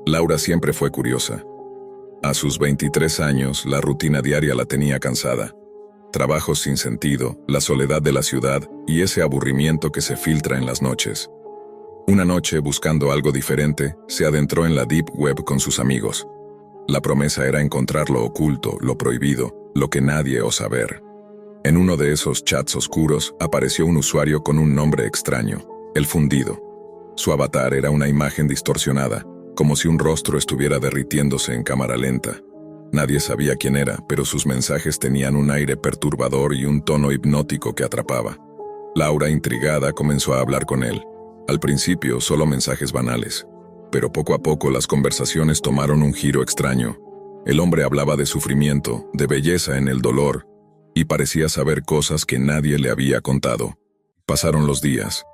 Laura siempre fue curiosa. A sus 23 años, la rutina diaria la tenía cansada. Trabajos sin sentido, la soledad de la ciudad y ese aburrimiento que se filtra en las noches. Una noche, buscando algo diferente, se adentró en la Deep Web con sus amigos. La promesa era encontrar lo oculto, lo prohibido, lo que nadie osa ver. En uno de esos chats oscuros apareció un usuario con un nombre extraño, El Fundido. Su avatar era una imagen distorsionada, como si un rostro estuviera derritiéndose en cámara lenta. Nadie sabía quién era, pero sus mensajes tenían un aire perturbador y un tono hipnótico que atrapaba. Laura, intrigada, comenzó a hablar con él. Al principio, solo mensajes banales. Pero poco a poco las conversaciones tomaron un giro extraño. El hombre hablaba de sufrimiento, de belleza en el dolor, y parecía saber cosas que nadie le había contado. Pasaron los días.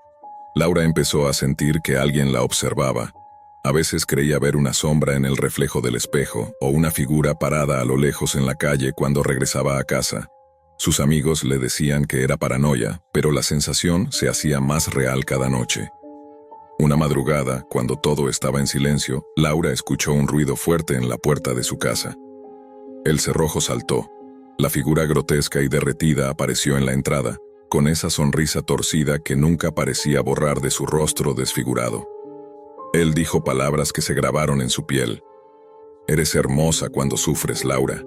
Laura empezó a sentir que alguien la observaba. A veces creía ver una sombra en el reflejo del espejo o una figura parada a lo lejos en la calle cuando regresaba a casa. Sus amigos le decían que era paranoia, pero la sensación se hacía más real cada noche. Una madrugada, cuando todo estaba en silencio, Laura escuchó un ruido fuerte en la puerta de su casa. El cerrojo saltó. La figura grotesca y derretida apareció en la entrada, con esa sonrisa torcida que nunca parecía borrar de su rostro desfigurado. Él dijo palabras que se grabaron en su piel. «Eres hermosa cuando sufres, Laura».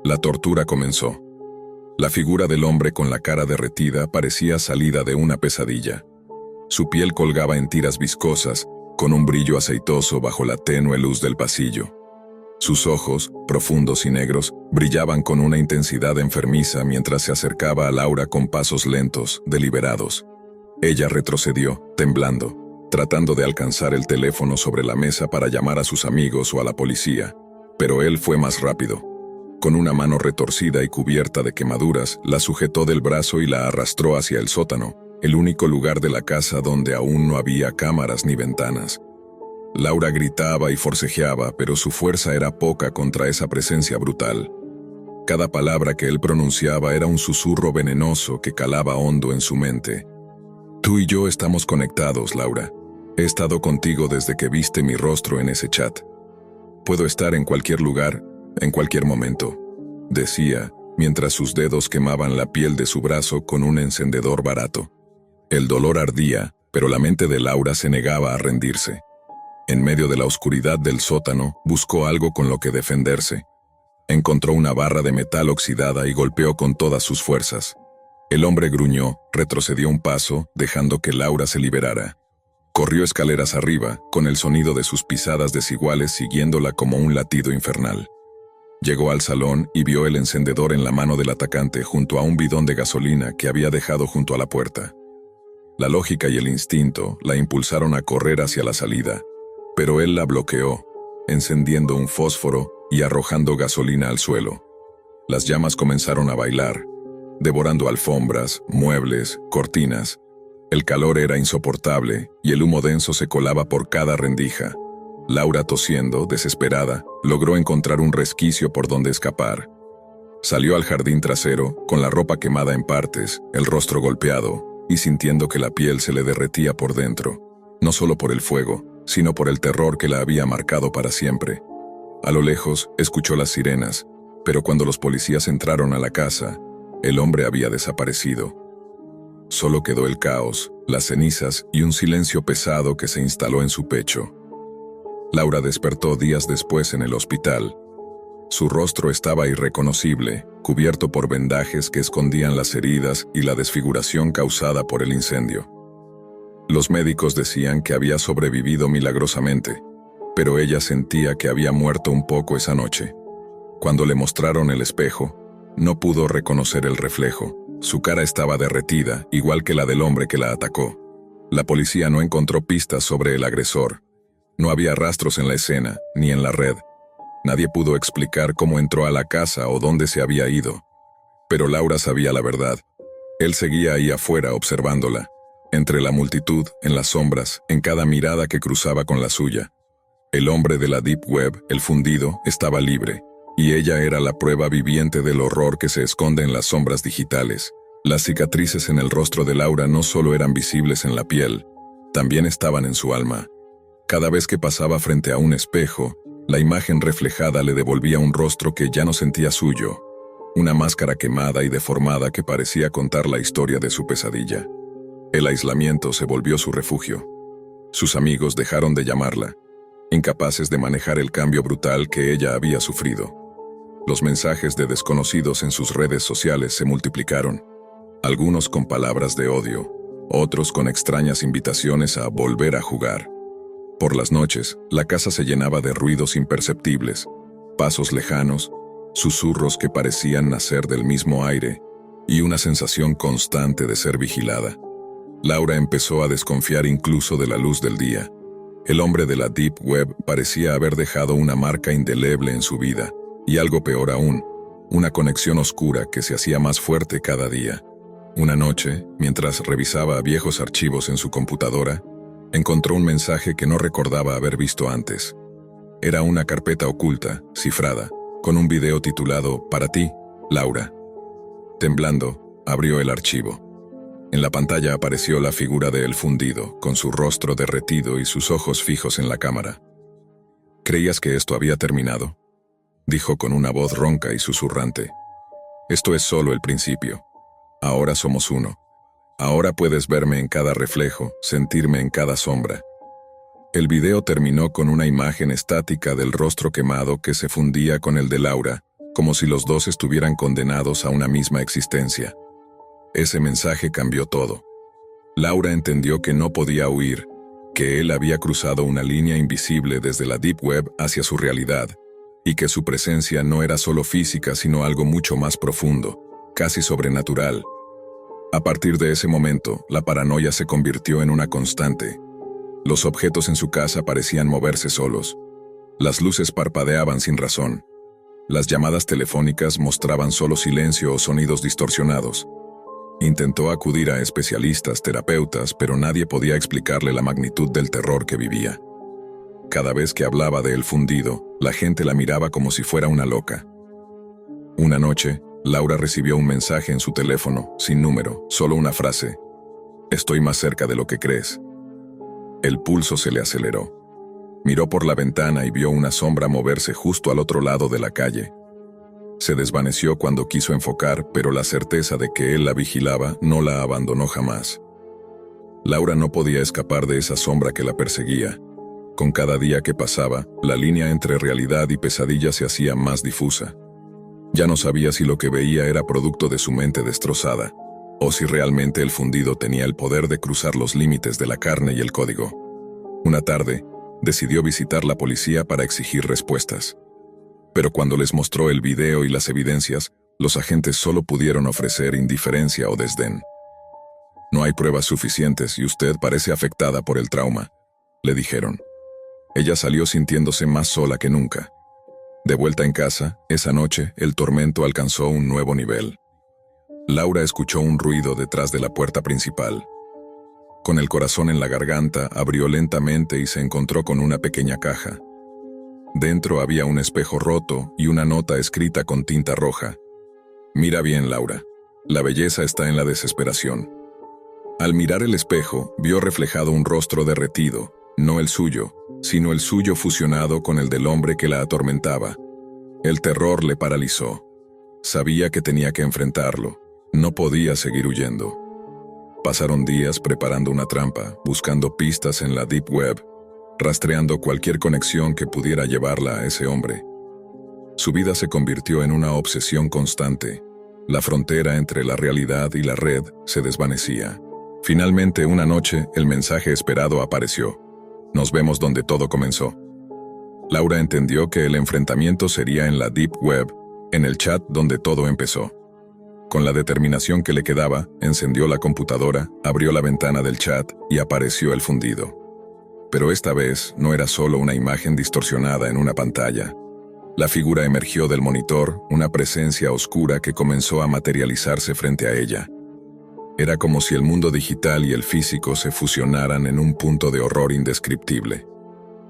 La tortura comenzó. La figura del hombre con la cara derretida parecía salida de una pesadilla. Su piel colgaba en tiras viscosas, con un brillo aceitoso bajo la tenue luz del pasillo. Sus ojos, profundos y negros, brillaban con una intensidad enfermiza mientras se acercaba a Laura con pasos lentos, deliberados. Ella retrocedió, temblando, tratando de alcanzar el teléfono sobre la mesa para llamar a sus amigos o a la policía, pero él fue más rápido. Con una mano retorcida y cubierta de quemaduras, la sujetó del brazo y la arrastró hacia el sótano, el único lugar de la casa donde aún no había cámaras ni ventanas. Laura gritaba y forcejeaba, pero su fuerza era poca contra esa presencia brutal. Cada palabra que él pronunciaba era un susurro venenoso que calaba hondo en su mente. «Tú y yo estamos conectados, Laura. He estado contigo desde que viste mi rostro en ese chat. Puedo estar en cualquier lugar, en cualquier momento», decía, mientras sus dedos quemaban la piel de su brazo con un encendedor barato. El dolor ardía, pero la mente de Laura se negaba a rendirse. En medio de la oscuridad del sótano, buscó algo con lo que defenderse. Encontró una barra de metal oxidada y golpeó con todas sus fuerzas. El hombre gruñó, retrocedió un paso, dejando que Laura se liberara. Corrió escaleras arriba, con el sonido de sus pisadas desiguales siguiéndola como un latido infernal. Llegó al salón y vio el encendedor en la mano del atacante junto a un bidón de gasolina que había dejado junto a la puerta. La lógica y el instinto la impulsaron a correr hacia la salida, pero él la bloqueó, encendiendo un fósforo y arrojando gasolina al suelo. Las llamas comenzaron a bailar, devorando alfombras, muebles, cortinas. El calor era insoportable y el humo denso se colaba por cada rendija. Laura, tosiendo, desesperada, logró encontrar un resquicio por donde escapar. Salió al jardín trasero, con la ropa quemada en partes, el rostro golpeado, y sintiendo que la piel se le derretía por dentro, no solo por el fuego, sino por el terror que la había marcado para siempre. A lo lejos, escuchó las sirenas, pero cuando los policías entraron a la casa, el hombre había desaparecido. Solo quedó el caos, las cenizas y un silencio pesado que se instaló en su pecho. Laura despertó días después en el hospital. Su rostro estaba irreconocible, cubierto por vendajes que escondían las heridas y la desfiguración causada por el incendio. Los médicos decían que había sobrevivido milagrosamente, pero ella sentía que había muerto un poco esa noche. Cuando le mostraron el espejo, no pudo reconocer el reflejo. Su cara estaba derretida, igual que la del hombre que la atacó. La policía no encontró pistas sobre el agresor. No había rastros en la escena, ni en la red. Nadie pudo explicar cómo entró a la casa o dónde se había ido. Pero Laura sabía la verdad. Él seguía ahí afuera observándola, entre la multitud, en las sombras, en cada mirada que cruzaba con la suya. El hombre de la Deep Web, el fundido, estaba libre, y ella era la prueba viviente del horror que se esconde en las sombras digitales. Las cicatrices en el rostro de Laura no solo eran visibles en la piel, también estaban en su alma. Cada vez que pasaba frente a un espejo, la imagen reflejada le devolvía un rostro que ya no sentía suyo, una máscara quemada y deformada que parecía contar la historia de su pesadilla. El aislamiento se volvió su refugio. Sus amigos dejaron de llamarla, incapaces de manejar el cambio brutal que ella había sufrido. Los mensajes de desconocidos en sus redes sociales se multiplicaron, algunos con palabras de odio, otros con extrañas invitaciones a volver a jugar. Por las noches, la casa se llenaba de ruidos imperceptibles, pasos lejanos, susurros que parecían nacer del mismo aire, y una sensación constante de ser vigilada. Laura empezó a desconfiar incluso de la luz del día. El hombre de la Deep Web parecía haber dejado una marca indeleble en su vida, y algo peor aún, una conexión oscura que se hacía más fuerte cada día. Una noche, mientras revisaba viejos archivos en su computadora, encontró un mensaje que no recordaba haber visto antes. Era una carpeta oculta, cifrada, con un video titulado «Para ti, Laura». Temblando, abrió el archivo. En la pantalla apareció la figura de El Fundido, con su rostro derretido y sus ojos fijos en la cámara. «¿Creías que esto había terminado?», dijo con una voz ronca y susurrante. «Esto es solo el principio. Ahora somos uno. Ahora puedes verme en cada reflejo, sentirme en cada sombra». El video terminó con una imagen estática del rostro quemado que se fundía con el de Laura, como si los dos estuvieran condenados a una misma existencia. Ese mensaje cambió todo. Laura entendió que no podía huir, que él había cruzado una línea invisible desde la Deep Web hacia su realidad, y que su presencia no era solo física sino algo mucho más profundo, casi sobrenatural. A partir de ese momento, la paranoia se convirtió en una constante. Los objetos en su casa parecían moverse solos. Las luces parpadeaban sin razón. Las llamadas telefónicas mostraban solo silencio o sonidos distorsionados. Intentó acudir a especialistas, terapeutas, pero nadie podía explicarle la magnitud del terror que vivía. Cada vez que hablaba de El Fundido, la gente la miraba como si fuera una loca. Una noche, Laura recibió un mensaje en su teléfono, sin número, solo una frase: «Estoy más cerca de lo que crees». El pulso se le aceleró. Miró por la ventana y vio una sombra moverse justo al otro lado de la calle. Se desvaneció cuando quiso enfocar, pero la certeza de que él la vigilaba no la abandonó jamás. Laura no podía escapar de esa sombra que la perseguía. Con cada día que pasaba, la línea entre realidad y pesadilla se hacía más difusa. Ya no sabía si lo que veía era producto de su mente destrozada, o si realmente El Fundido tenía el poder de cruzar los límites de la carne y el código. Una tarde, decidió visitar la policía para exigir respuestas. Pero cuando les mostró el video y las evidencias, los agentes solo pudieron ofrecer indiferencia o desdén. «No hay pruebas suficientes y usted parece afectada por el trauma», le dijeron. Ella salió sintiéndose más sola que nunca. De vuelta en casa, esa noche, el tormento alcanzó un nuevo nivel. Laura escuchó un ruido detrás de la puerta principal. Con el corazón en la garganta, abrió lentamente y se encontró con una pequeña caja. Dentro había un espejo roto y una nota escrita con tinta roja. «Mira bien, Laura. La belleza está en la desesperación». Al mirar el espejo, vio reflejado un rostro derretido, no el suyo, sino el suyo fusionado con el del hombre que la atormentaba. El terror le paralizó. Sabía que tenía que enfrentarlo. No podía seguir huyendo. Pasaron días preparando una trampa, buscando pistas en la Deep Web, rastreando cualquier conexión que pudiera llevarla a ese hombre. Su vida se convirtió en una obsesión constante. La frontera entre la realidad y la red se desvanecía. Finalmente, una noche, el mensaje esperado apareció. «Nos vemos donde todo comenzó». Laura entendió que el enfrentamiento sería en la Deep Web, en el chat donde todo empezó. Con la determinación que le quedaba, encendió la computadora, abrió la ventana del chat y apareció El Fundido. Pero esta vez no era solo una imagen distorsionada en una pantalla. La figura emergió del monitor, una presencia oscura que comenzó a materializarse frente a ella. Era como si el mundo digital y el físico se fusionaran en un punto de horror indescriptible.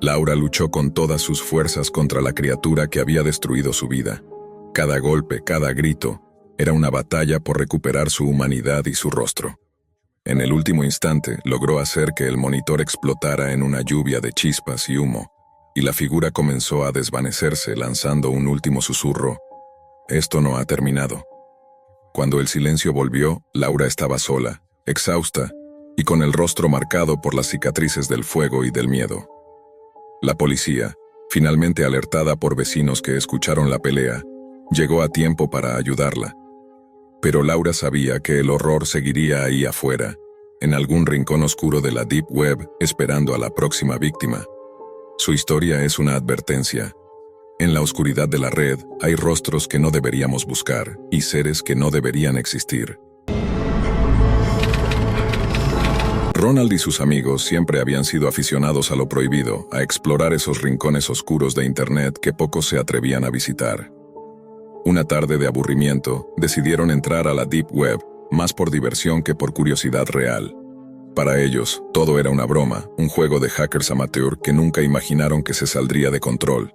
Laura luchó con todas sus fuerzas contra la criatura que había destruido su vida. Cada golpe, cada grito, era una batalla por recuperar su humanidad y su rostro. En el último instante, logró hacer que el monitor explotara en una lluvia de chispas y humo, y la figura comenzó a desvanecerse lanzando un último susurro. Esto no ha terminado. Cuando el silencio volvió, Laura estaba sola, exhausta, y con el rostro marcado por las cicatrices del fuego y del miedo. La policía, finalmente alertada por vecinos que escucharon la pelea, llegó a tiempo para ayudarla. Pero Laura sabía que el horror seguiría ahí afuera, en algún rincón oscuro de la Deep Web, esperando a la próxima víctima. Su historia es una advertencia. En la oscuridad de la red hay rostros que no deberíamos buscar y seres que no deberían existir. Ronald y sus amigos siempre habían sido aficionados a lo prohibido, a explorar esos rincones oscuros de Internet que pocos se atrevían a visitar. Una tarde de aburrimiento, decidieron entrar a la Deep Web, más por diversión que por curiosidad real. Para ellos, todo era una broma, un juego de hackers amateur que nunca imaginaron que se saldría de control.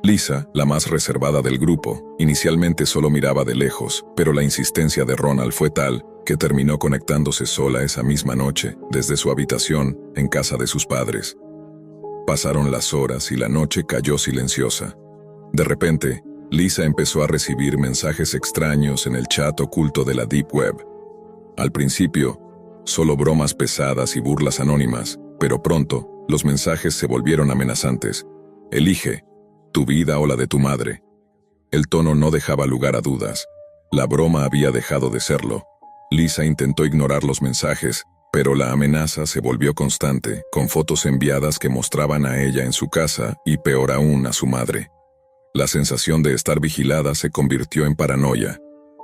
Lisa, la más reservada del grupo, inicialmente solo miraba de lejos, pero la insistencia de Ronald fue tal que terminó conectándose sola esa misma noche, desde su habitación, en casa de sus padres. Pasaron las horas y la noche cayó silenciosa. De repente, Lisa empezó a recibir mensajes extraños en el chat oculto de la Deep Web. Al principio, solo bromas pesadas y burlas anónimas, pero pronto, los mensajes se volvieron amenazantes. Elige tu vida o la de tu madre. El tono no dejaba lugar a dudas. La broma había dejado de serlo. Lisa intentó ignorar los mensajes, pero la amenaza se volvió constante, con fotos enviadas que mostraban a ella en su casa y, peor aún, a su madre. La sensación de estar vigilada se convirtió en paranoia.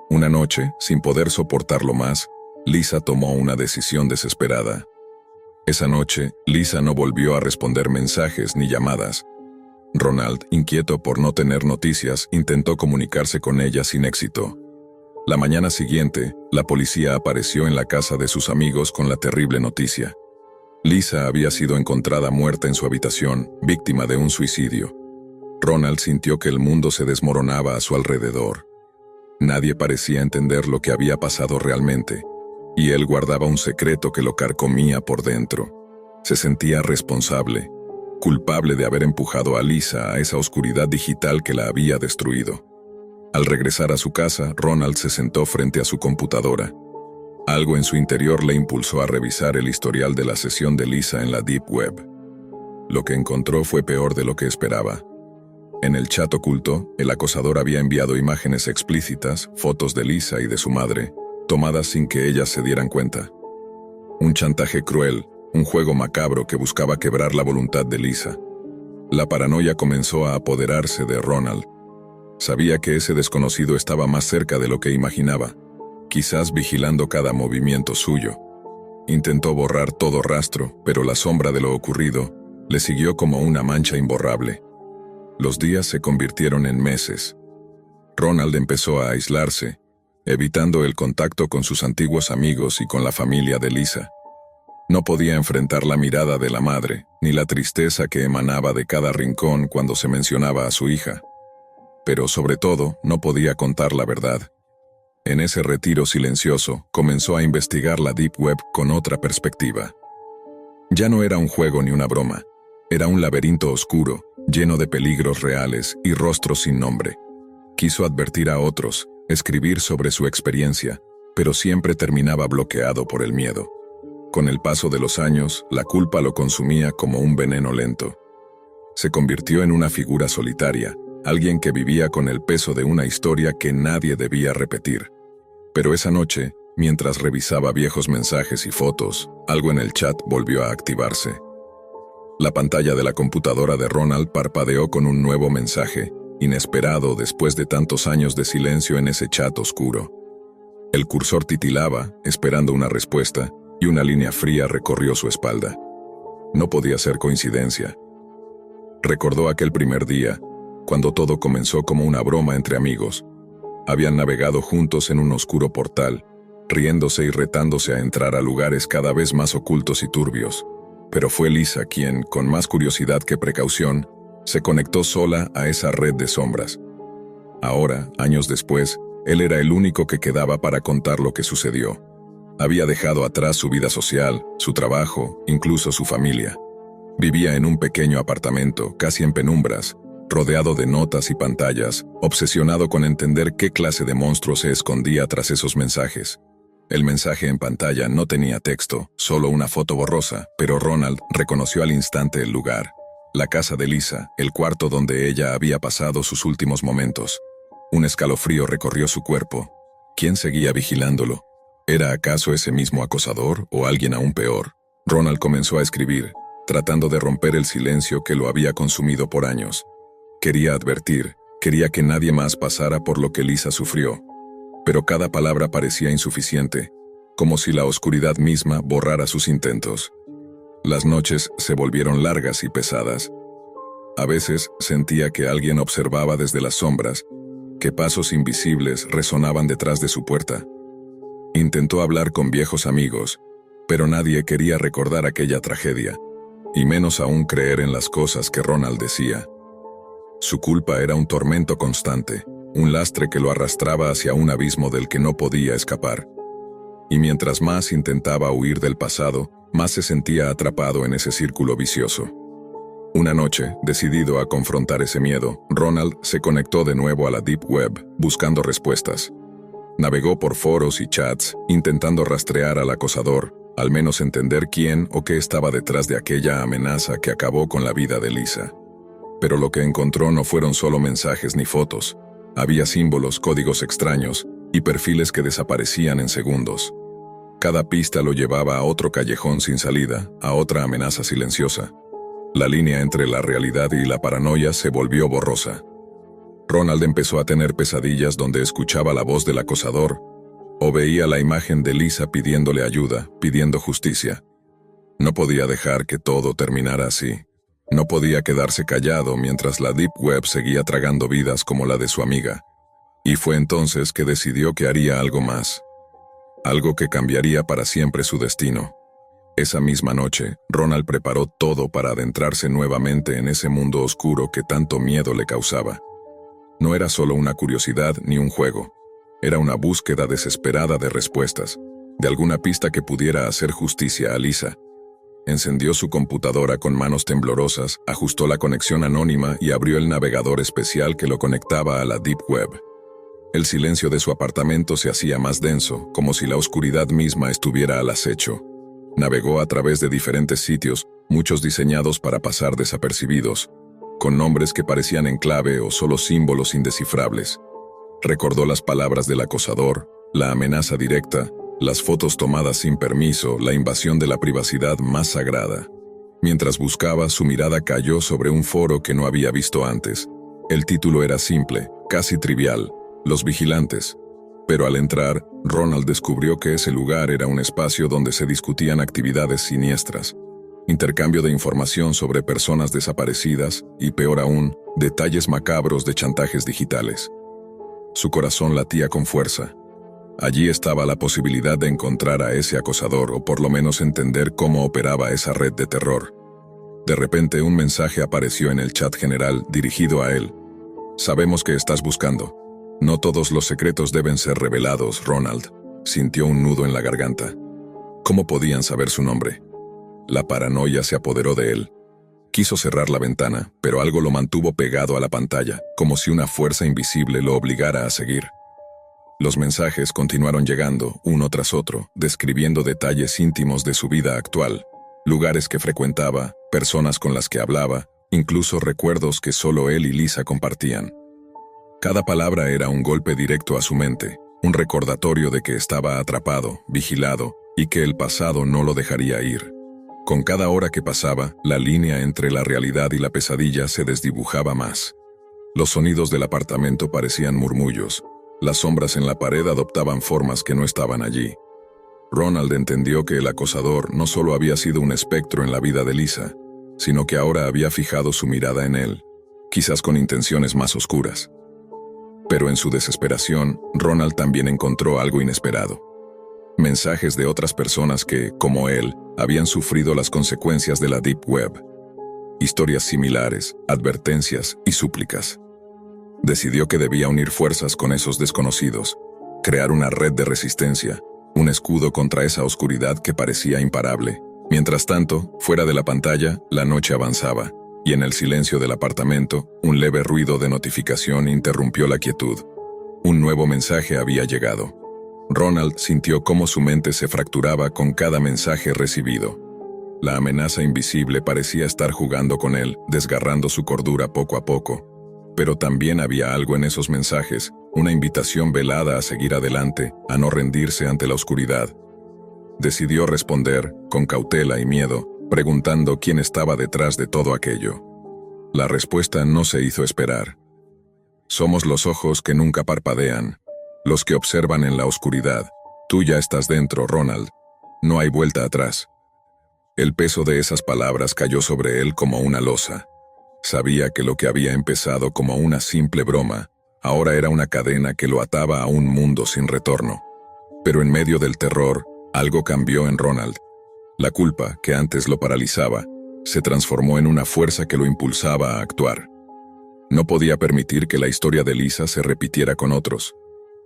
Una noche, sin poder soportarlo más, Lisa tomó una decisión desesperada. Esa noche, Lisa no volvió a responder mensajes ni llamadas. Ronald, inquieto por no tener noticias, intentó comunicarse con ella sin éxito. La mañana siguiente, la policía apareció en la casa de sus amigos con la terrible noticia. Lisa había sido encontrada muerta en su habitación, víctima de un suicidio. Ronald sintió que el mundo se desmoronaba a su alrededor. Nadie parecía entender lo que había pasado realmente, y él guardaba un secreto que lo carcomía por dentro. Se sentía responsable, culpable de haber empujado a Lisa a esa oscuridad digital que la había destruido. Al regresar a su casa, Ronald se sentó frente a su computadora. Algo en su interior le impulsó a revisar el historial de la sesión de Lisa en la Deep Web. Lo que encontró fue peor de lo que esperaba. En el chat oculto, el acosador había enviado imágenes explícitas, fotos de Lisa y de su madre, tomadas sin que ellas se dieran cuenta. Un chantaje cruel, un juego macabro que buscaba quebrar la voluntad de Lisa. La paranoia comenzó a apoderarse de Ronald. Sabía que ese desconocido estaba más cerca de lo que imaginaba, quizás vigilando cada movimiento suyo. Intentó borrar todo rastro, pero la sombra de lo ocurrido le siguió como una mancha imborrable. Los días se convirtieron en meses. Ronald empezó a aislarse, evitando el contacto con sus antiguos amigos y con la familia de Lisa. No podía enfrentar la mirada de la madre, ni la tristeza que emanaba de cada rincón cuando se mencionaba a su hija. Pero sobre todo, no podía contar la verdad. En ese retiro silencioso, comenzó a investigar la Deep Web con otra perspectiva. Ya no era un juego ni una broma. Era un laberinto oscuro, lleno de peligros reales y rostros sin nombre. Quiso advertir a otros, escribir sobre su experiencia, pero siempre terminaba bloqueado por el miedo. Con el paso de los años, la culpa lo consumía como un veneno lento. Se convirtió en una figura solitaria, alguien que vivía con el peso de una historia que nadie debía repetir. Pero esa noche, mientras revisaba viejos mensajes y fotos, algo en el chat volvió a activarse. La pantalla de la computadora de Ronald parpadeó con un nuevo mensaje, inesperado después de tantos años de silencio en ese chat oscuro. El cursor titilaba, esperando una respuesta, y una línea fría recorrió su espalda. No podía ser coincidencia. Recordó aquel primer día, cuando todo comenzó como una broma entre amigos. Habían navegado juntos en un oscuro portal, riéndose y retándose a entrar a lugares cada vez más ocultos y turbios. Pero fue Lisa quien, con más curiosidad que precaución, se conectó sola a esa red de sombras. Ahora, años después, él era el único que quedaba para contar lo que sucedió. Había dejado atrás su vida social, su trabajo, incluso su familia. Vivía en un pequeño apartamento, casi en penumbras, rodeado de notas y pantallas, obsesionado con entender qué clase de monstruo se escondía tras esos mensajes. El mensaje en pantalla no tenía texto, solo una foto borrosa, pero Ronald reconoció al instante el lugar. La casa de Lisa, el cuarto donde ella había pasado sus últimos momentos. Un escalofrío recorrió su cuerpo. ¿Quién seguía vigilándolo? ¿Era acaso ese mismo acosador o alguien aún peor? Ronald comenzó a escribir, tratando de romper el silencio que lo había consumido por años. Quería advertir, quería que nadie más pasara por lo que Lisa sufrió. Pero cada palabra parecía insuficiente, como si la oscuridad misma borrara sus intentos. Las noches se volvieron largas y pesadas. A veces sentía que alguien observaba desde las sombras, que pasos invisibles resonaban detrás de su puerta. Intentó hablar con viejos amigos, pero nadie quería recordar aquella tragedia, y menos aún creer en las cosas que Ronald decía. Su culpa era un tormento constante, un lastre que lo arrastraba hacia un abismo del que no podía escapar. Y mientras más intentaba huir del pasado, más se sentía atrapado en ese círculo vicioso. Una noche, decidido a confrontar ese miedo, Ronald se conectó de nuevo a la Deep Web, buscando respuestas. Navegó por foros y chats, intentando rastrear al acosador, al menos entender quién o qué estaba detrás de aquella amenaza que acabó con la vida de Lisa. Pero lo que encontró no fueron solo mensajes ni fotos. Había símbolos, códigos extraños y perfiles que desaparecían en segundos. Cada pista lo llevaba a otro callejón sin salida, a otra amenaza silenciosa. La línea entre la realidad y la paranoia se volvió borrosa. Ronald empezó a tener pesadillas donde escuchaba la voz del acosador o veía la imagen de Lisa pidiéndole ayuda, pidiendo justicia. No podía dejar que todo terminara así. No podía quedarse callado mientras la Deep Web seguía tragando vidas como la de su amiga. Y fue entonces que decidió que haría algo más. Algo que cambiaría para siempre su destino. Esa misma noche, Ronald preparó todo para adentrarse nuevamente en ese mundo oscuro que tanto miedo le causaba. No era solo una curiosidad ni un juego. Era una búsqueda desesperada de respuestas, de alguna pista que pudiera hacer justicia a Lisa. Encendió su computadora con manos temblorosas, ajustó la conexión anónima y abrió el navegador especial que lo conectaba a la Deep Web. El silencio de su apartamento se hacía más denso, como si la oscuridad misma estuviera al acecho. Navegó a través de diferentes sitios, muchos diseñados para pasar desapercibidos, con nombres que parecían en clave o solo símbolos indescifrables. Recordó las palabras del acosador, la amenaza directa, las fotos tomadas sin permiso, la invasión de la privacidad más sagrada. Mientras buscaba, su mirada cayó sobre un foro que no había visto antes. El título era simple, casi trivial: Los Vigilantes. Pero al entrar, Ronald descubrió que ese lugar era un espacio donde se discutían actividades siniestras, intercambio de información sobre personas desaparecidas y, peor aún, detalles macabros de chantajes digitales. Su corazón latía con fuerza. Allí estaba la posibilidad de encontrar a ese acosador o por lo menos entender cómo operaba esa red de terror. De repente un mensaje apareció en el chat general dirigido a él. «Sabemos que estás buscando. No todos los secretos deben ser revelados, Ronald». Sintió un nudo en la garganta. ¿Cómo podían saber su nombre? La paranoia se apoderó de él. Quiso cerrar la ventana, pero algo lo mantuvo pegado a la pantalla, como si una fuerza invisible lo obligara a seguir. Los mensajes continuaron llegando, uno tras otro, describiendo detalles íntimos de su vida actual, lugares que frecuentaba, personas con las que hablaba, incluso recuerdos que solo él y Lisa compartían. Cada palabra era un golpe directo a su mente, un recordatorio de que estaba atrapado, vigilado, y que el pasado no lo dejaría ir. Con cada hora que pasaba, la línea entre la realidad y la pesadilla se desdibujaba más. Los sonidos del apartamento parecían murmullos. Las sombras en la pared adoptaban formas que no estaban allí. Ronald entendió que el acosador no solo había sido un espectro en la vida de Lisa, sino que ahora había fijado su mirada en él, quizás con intenciones más oscuras. Pero en su desesperación, Ronald también encontró algo inesperado. Mensajes de otras personas que, como él, habían sufrido las consecuencias de la Deep Web. Historias similares, advertencias y súplicas. Decidió que debía unir fuerzas con esos desconocidos, crear una red de resistencia, un escudo contra esa oscuridad que parecía imparable. Mientras tanto, fuera de la pantalla, la noche avanzaba, y en el silencio del apartamento, un leve ruido de notificación interrumpió la quietud. Un nuevo mensaje había llegado. Ronald sintió cómo su mente se fracturaba con cada mensaje recibido. La amenaza invisible parecía estar jugando con él, desgarrando su cordura poco a poco. Pero también había algo en esos mensajes, una invitación velada a seguir adelante, a no rendirse ante la oscuridad. Decidió responder, con cautela y miedo, preguntando quién estaba detrás de todo aquello. La respuesta no se hizo esperar. Somos los ojos que nunca parpadean, los que observan en la oscuridad. Tú ya estás dentro, Ronald. No hay vuelta atrás. El peso de esas palabras cayó sobre él como una losa. Sabía que lo que había empezado como una simple broma, ahora era una cadena que lo ataba a un mundo sin retorno. Pero en medio del terror, algo cambió en Ronald. La culpa, que antes lo paralizaba, se transformó en una fuerza que lo impulsaba a actuar. No podía permitir que la historia de Lisa se repitiera con otros.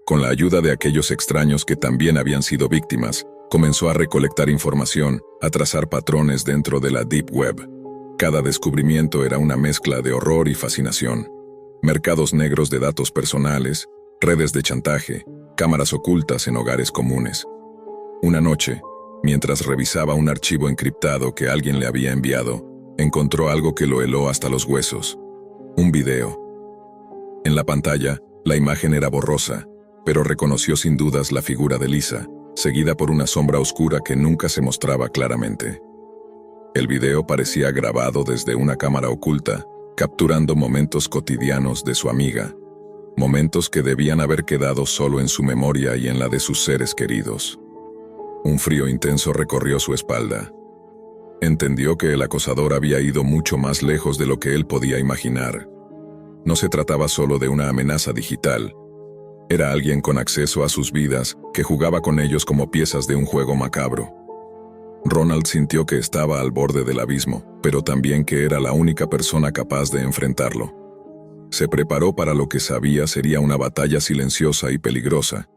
Con la ayuda de aquellos extraños que también habían sido víctimas, comenzó a recolectar información, a trazar patrones dentro de la Deep Web. Cada descubrimiento era una mezcla de horror y fascinación. Mercados negros de datos personales, redes de chantaje, cámaras ocultas en hogares comunes. Una noche, mientras revisaba un archivo encriptado que alguien le había enviado, encontró algo que lo heló hasta los huesos. Un video. En la pantalla, la imagen era borrosa, pero reconoció sin dudas la figura de Lisa, seguida por una sombra oscura que nunca se mostraba claramente. El video parecía grabado desde una cámara oculta, capturando momentos cotidianos de su amiga, momentos que debían haber quedado solo en su memoria y en la de sus seres queridos. Un frío intenso recorrió su espalda. Entendió que el acosador había ido mucho más lejos de lo que él podía imaginar. No se trataba solo de una amenaza digital. Era alguien con acceso a sus vidas, que jugaba con ellos como piezas de un juego macabro. Ronald sintió que estaba al borde del abismo, pero también que era la única persona capaz de enfrentarlo. Se preparó para lo que sabía sería una batalla silenciosa y peligrosa.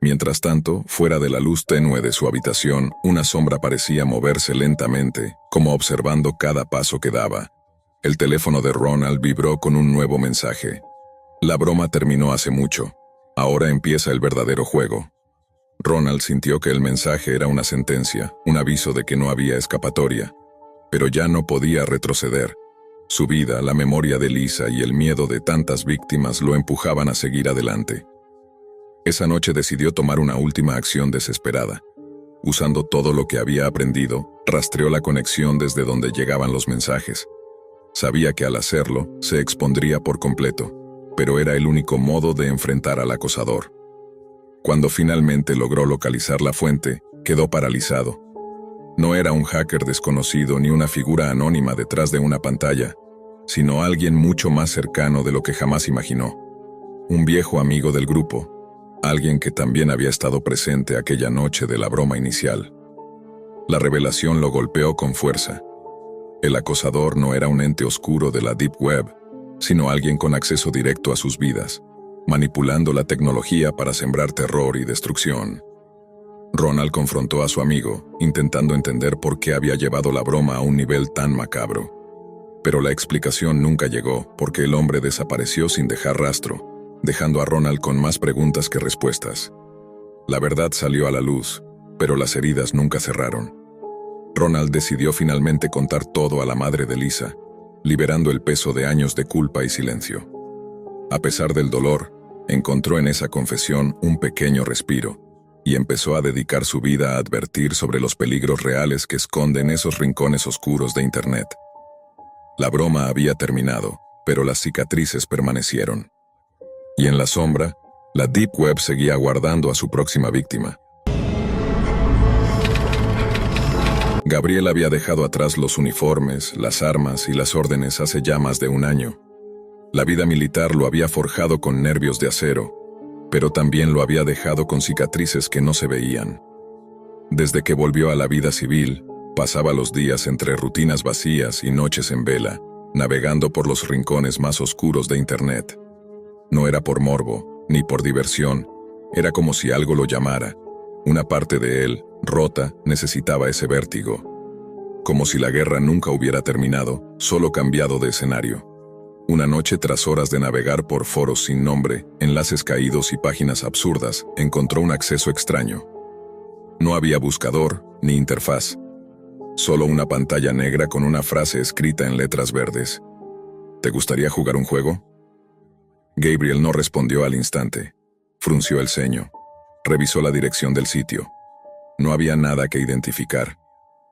Mientras tanto, fuera de la luz tenue de su habitación, una sombra parecía moverse lentamente, como observando cada paso que daba. El teléfono de Ronald vibró con un nuevo mensaje. La broma terminó hace mucho. Ahora empieza el verdadero juego. Ronald sintió que el mensaje era una sentencia, un aviso de que no había escapatoria. Pero ya no podía retroceder. Su vida, la memoria de Lisa y el miedo de tantas víctimas lo empujaban a seguir adelante. Esa noche decidió tomar una última acción desesperada. Usando todo lo que había aprendido, rastreó la conexión desde donde llegaban los mensajes. Sabía que al hacerlo, se expondría por completo, pero era el único modo de enfrentar al acosador. Cuando finalmente logró localizar la fuente, quedó paralizado. No era un hacker desconocido ni una figura anónima detrás de una pantalla, sino alguien mucho más cercano de lo que jamás imaginó. Un viejo amigo del grupo, alguien que también había estado presente aquella noche de la broma inicial. La revelación lo golpeó con fuerza. El acosador no era un ente oscuro de la Deep Web, sino alguien con acceso directo a sus vidas, manipulando la tecnología para sembrar terror y destrucción. Ronald confrontó a su amigo, intentando entender por qué había llevado la broma a un nivel tan macabro. Pero la explicación nunca llegó, porque el hombre desapareció sin dejar rastro, dejando a Ronald con más preguntas que respuestas. La verdad salió a la luz, pero las heridas nunca cerraron. Ronald decidió finalmente contar todo a la madre de Lisa, liberando el peso de años de culpa y silencio. A pesar del dolor, encontró en esa confesión un pequeño respiro, y empezó a dedicar su vida a advertir sobre los peligros reales que esconden esos rincones oscuros de Internet. La broma había terminado, pero las cicatrices permanecieron. Y en la sombra, la Deep Web seguía aguardando a su próxima víctima. Gabriel había dejado atrás los uniformes, las armas y las órdenes hace ya más de un año. La vida militar lo había forjado con nervios de acero, pero también lo había dejado con cicatrices que no se veían. Desde que volvió a la vida civil, pasaba los días entre rutinas vacías y noches en vela, navegando por los rincones más oscuros de Internet. No era por morbo, ni por diversión, era como si algo lo llamara, Una parte de él, rota, necesitaba ese vértigo. Como si la guerra nunca hubiera terminado, solo cambiado de escenario. Una noche, tras horas de navegar por foros sin nombre, enlaces caídos y páginas absurdas, encontró un acceso extraño. No había buscador ni interfaz. Solo una pantalla negra con una frase escrita en letras verdes. ¿Te gustaría jugar un juego? Gabriel no respondió al instante. Frunció el ceño. Revisó la dirección del sitio. No había nada que identificar.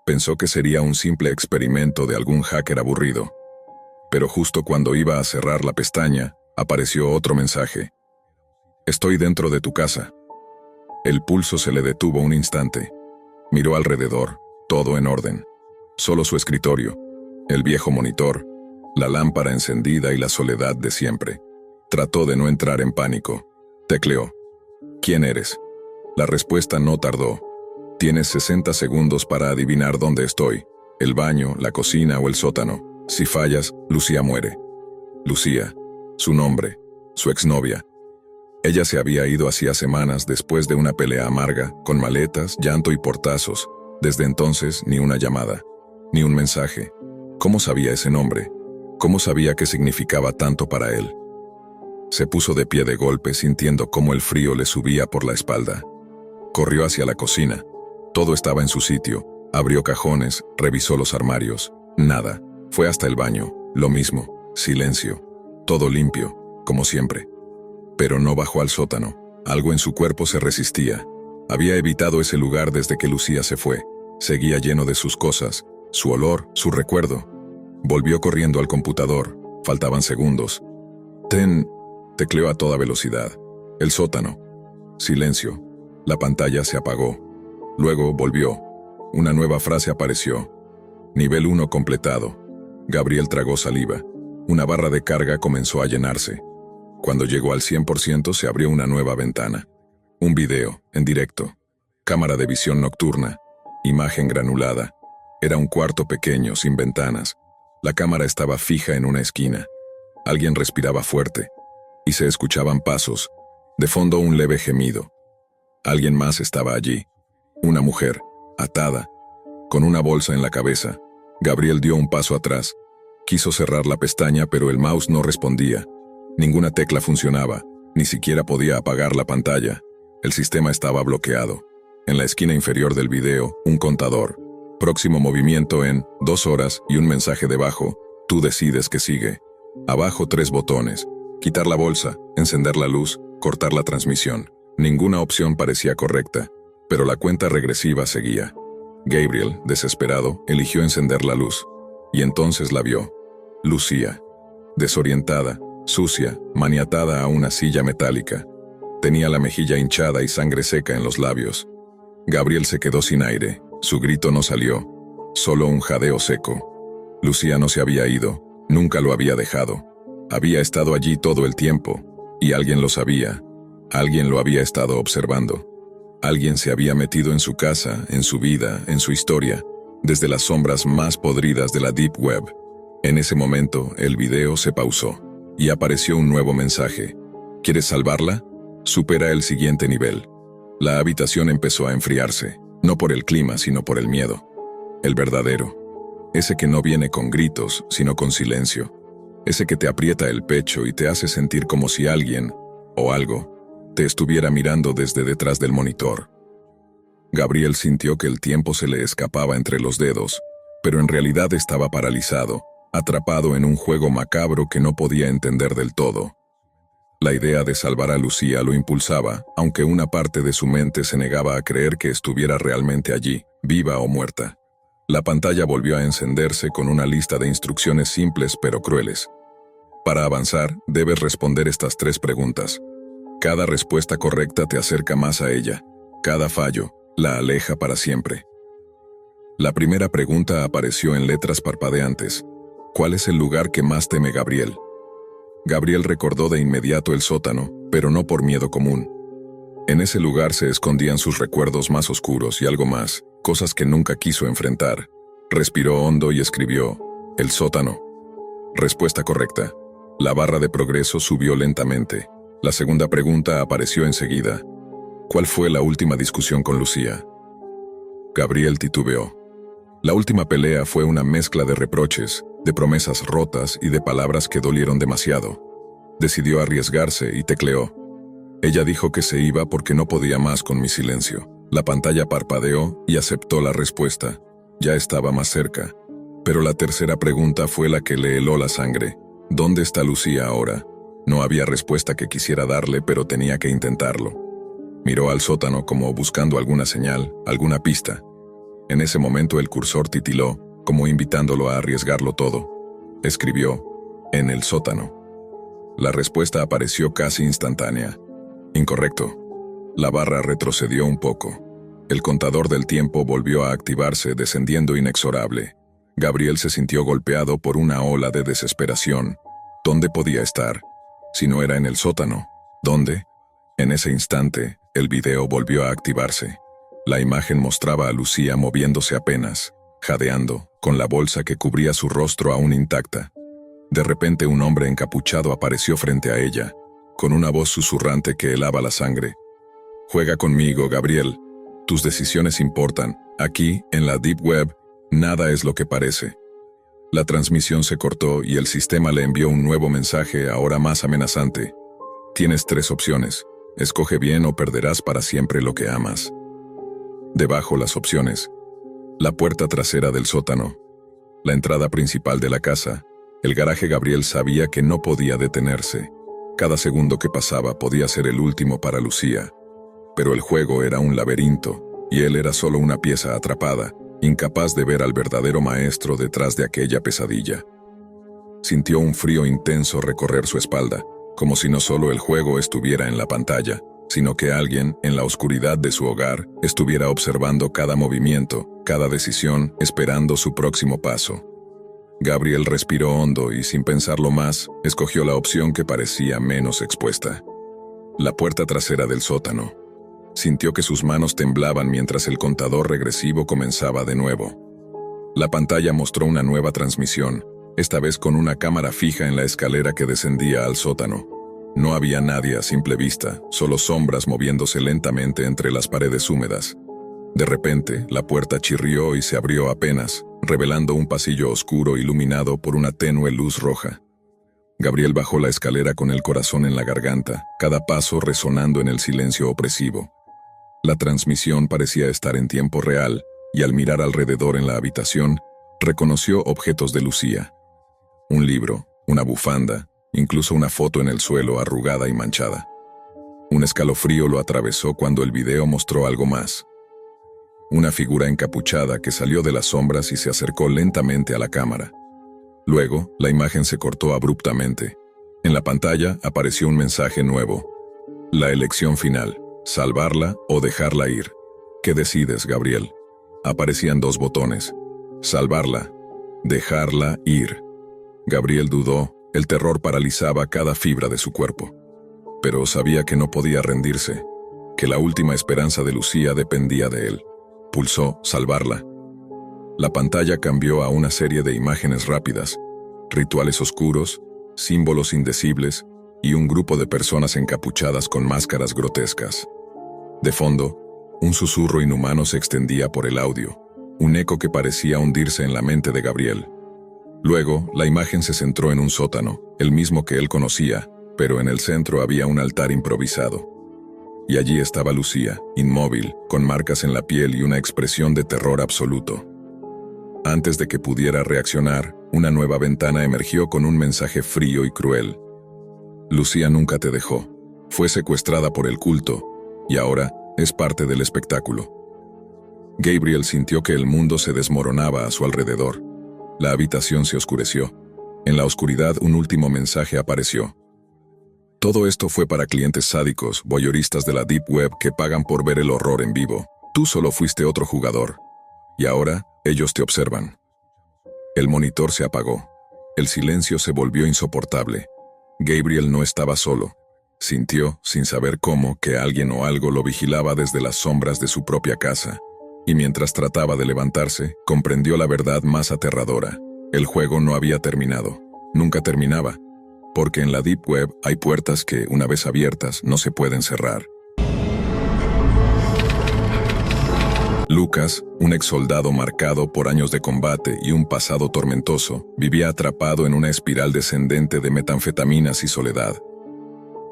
Pensó que sería un simple experimento de algún hacker aburrido. Pero justo cuando iba a cerrar la pestaña, apareció otro mensaje. Estoy dentro de tu casa. El pulso se le detuvo un instante. Miró alrededor, todo en orden. Solo su escritorio, el viejo monitor, la lámpara encendida y la soledad de siempre. Trató de no entrar en pánico. Tecleó. ¿Quién eres? La respuesta no tardó. Tienes 60 segundos para adivinar dónde estoy. El baño, la cocina o el sótano. Si fallas, Lucía muere. Lucía, su nombre, su exnovia. Ella se había ido hacía semanas después de una pelea amarga, con maletas, llanto y portazos. Desde entonces, ni una llamada, ni un mensaje. ¿Cómo sabía ese nombre? ¿Cómo sabía qué significaba tanto para él? Se puso de pie de golpe sintiendo cómo el frío le subía por la espalda. Corrió hacia la cocina. Todo estaba en su sitio. Abrió cajones, revisó los armarios. Nada. Fue hasta el baño. Lo mismo. Silencio. Todo limpio, como siempre. Pero no bajó al sótano. Algo en su cuerpo se resistía. Había evitado ese lugar desde que Lucía se fue. Seguía lleno de sus cosas, su olor, su recuerdo. Volvió corriendo al computador. Faltaban segundos. Tecleó a toda velocidad. El sótano. Silencio. La pantalla se apagó. Luego volvió. Una nueva frase apareció. Nivel 1 completado. Gabriel tragó saliva. Una barra de carga comenzó a llenarse. Cuando llegó al 100% se abrió una nueva ventana. Un video, en directo. Cámara de visión nocturna. Imagen granulada. Era un cuarto pequeño, sin ventanas. La cámara estaba fija en una esquina. Alguien respiraba fuerte. Y se escuchaban pasos. De fondo un leve gemido. Alguien más estaba allí. Una mujer, atada, con una bolsa en la cabeza. Gabriel dio un paso atrás. Quiso cerrar la pestaña, pero el mouse no respondía. Ninguna tecla funcionaba. Ni siquiera podía apagar la pantalla. El sistema estaba bloqueado. En la esquina inferior del video, un contador. Próximo movimiento en 2 horas y un mensaje debajo. Tú decides qué sigue. Abajo 3 botones. Quitar la bolsa, encender la luz, cortar la transmisión. Ninguna opción parecía correcta, pero la cuenta regresiva seguía. Gabriel, desesperado, eligió encender la luz. Y entonces la vio. Lucía. Desorientada, sucia, maniatada a una silla metálica. Tenía la mejilla hinchada y sangre seca en los labios. Gabriel se quedó sin aire. Su grito no salió. Solo un jadeo seco. Lucía no se había ido. Nunca lo había dejado. Había estado allí todo el tiempo. Y alguien lo sabía. Alguien lo había estado observando. Alguien se había metido en su casa, en su vida, en su historia, desde las sombras más podridas de la Deep Web. En ese momento, el video se pausó. Y apareció un nuevo mensaje. ¿Quieres salvarla? Supera el siguiente nivel. La habitación empezó a enfriarse, no por el clima, sino por el miedo. El verdadero. Ese que no viene con gritos, sino con silencio. Ese que te aprieta el pecho y te hace sentir como si alguien, o algo, te estuviera mirando desde detrás del monitor. Gabriel sintió que el tiempo se le escapaba entre los dedos, pero en realidad estaba paralizado, atrapado en un juego macabro que no podía entender del todo. La idea de salvar a Lucía lo impulsaba, aunque una parte de su mente se negaba a creer que estuviera realmente allí, viva o muerta. La pantalla volvió a encenderse con una lista de instrucciones simples pero crueles. Para avanzar, debes responder estas 3 preguntas. Cada respuesta correcta te acerca más a ella. Cada fallo la aleja para siempre. La primera pregunta apareció en letras parpadeantes. ¿Cuál es el lugar que más teme Gabriel? Gabriel recordó de inmediato el sótano, pero no por miedo común. En ese lugar se escondían sus recuerdos más oscuros y algo más, cosas que nunca quiso enfrentar. Respiró hondo y escribió, el sótano. Respuesta correcta. La barra de progreso subió lentamente. La segunda pregunta apareció enseguida. ¿Cuál fue la última discusión con Lucía? Gabriel titubeó. La última pelea fue una mezcla de reproches, de promesas rotas y de palabras que dolieron demasiado. Decidió arriesgarse y tecleó. Ella dijo que se iba porque no podía más con mi silencio. La pantalla parpadeó y aceptó la respuesta. Ya estaba más cerca. Pero la tercera pregunta fue la que le heló la sangre. ¿Dónde está Lucía ahora? No había respuesta que quisiera darle, pero tenía que intentarlo. Miró al sótano como buscando alguna señal, alguna pista. En ese momento el cursor titiló, como invitándolo a arriesgarlo todo. Escribió, en el sótano. La respuesta apareció casi instantánea. Incorrecto. La barra retrocedió un poco. El contador del tiempo volvió a activarse, descendiendo inexorable. Gabriel se sintió golpeado por una ola de desesperación. ¿Dónde podía estar? Si no era en el sótano, ¿dónde? En ese instante, el video volvió a activarse. La imagen mostraba a Lucía moviéndose apenas, jadeando, con la bolsa que cubría su rostro aún intacta. De repente un hombre encapuchado apareció frente a ella, con una voz susurrante que helaba la sangre. «Juega conmigo, Gabriel. Tus decisiones importan. Aquí, en la Deep Web, nada es lo que parece». La transmisión se cortó y el sistema le envió un nuevo mensaje, ahora más amenazante. «Tienes 3 opciones. Escoge bien o perderás para siempre lo que amas». Debajo las opciones. La puerta trasera del sótano. La entrada principal de la casa. El garaje. Gabriel sabía que no podía detenerse. Cada segundo que pasaba podía ser el último para Lucía. Pero el juego era un laberinto, y él era solo una pieza atrapada, incapaz de ver al verdadero maestro detrás de aquella pesadilla. Sintió un frío intenso recorrer su espalda, como si no solo el juego estuviera en la pantalla, sino que alguien, en la oscuridad de su hogar, estuviera observando cada movimiento, cada decisión, esperando su próximo paso. Gabriel respiró hondo y, sin pensarlo más, escogió la opción que parecía menos expuesta. La puerta trasera del sótano. Sintió que sus manos temblaban mientras el contador regresivo comenzaba de nuevo. La pantalla mostró una nueva transmisión, esta vez con una cámara fija en la escalera que descendía al sótano. No había nadie a simple vista, solo sombras moviéndose lentamente entre las paredes húmedas. De repente, la puerta chirrió y se abrió apenas, revelando un pasillo oscuro iluminado por una tenue luz roja. Gabriel bajó la escalera con el corazón en la garganta, cada paso resonando en el silencio opresivo. La transmisión parecía estar en tiempo real, y al mirar alrededor en la habitación, reconoció objetos de Lucía. Un libro, una bufanda, incluso una foto en el suelo arrugada y manchada. Un escalofrío lo atravesó cuando el video mostró algo más. Una figura encapuchada que salió de las sombras y se acercó lentamente a la cámara. Luego, la imagen se cortó abruptamente. En la pantalla apareció un mensaje nuevo. La elección final, salvarla o dejarla ir. ¿Qué decides, Gabriel? Aparecían 2 botones. Salvarla, dejarla ir. Gabriel dudó, el terror paralizaba cada fibra de su cuerpo. Pero sabía que no podía rendirse, que la última esperanza de Lucía dependía de él. Pulsó salvarla. La pantalla cambió a una serie de imágenes rápidas, rituales oscuros, símbolos indecibles y un grupo de personas encapuchadas con máscaras grotescas. De fondo, un susurro inhumano se extendía por el audio, un eco que parecía hundirse en la mente de Gabriel. Luego, la imagen se centró en un sótano, el mismo que él conocía, pero en el centro había un altar improvisado. Y allí estaba Lucía, inmóvil, con marcas en la piel y una expresión de terror absoluto. Antes de que pudiera reaccionar, una nueva ventana emergió con un mensaje frío y cruel. Lucía nunca te dejó. Fue secuestrada por el culto, y ahora es parte del espectáculo. Gabriel sintió que el mundo se desmoronaba a su alrededor. La habitación se oscureció. En la oscuridad un último mensaje apareció. Todo esto fue para clientes sádicos, voyeuristas de la Deep Web que pagan por ver el horror en vivo. Tú solo fuiste otro jugador. Y ahora, ellos te observan. El monitor se apagó. El silencio se volvió insoportable. Gabriel no estaba solo. Sintió, sin saber cómo, que alguien o algo lo vigilaba desde las sombras de su propia casa. Y mientras trataba de levantarse, comprendió la verdad más aterradora. El juego no había terminado. Nunca terminaba. Porque en la Deep Web hay puertas que, una vez abiertas, no se pueden cerrar. Lucas, un exsoldado marcado por años de combate y un pasado tormentoso, vivía atrapado en una espiral descendente de metanfetaminas y soledad.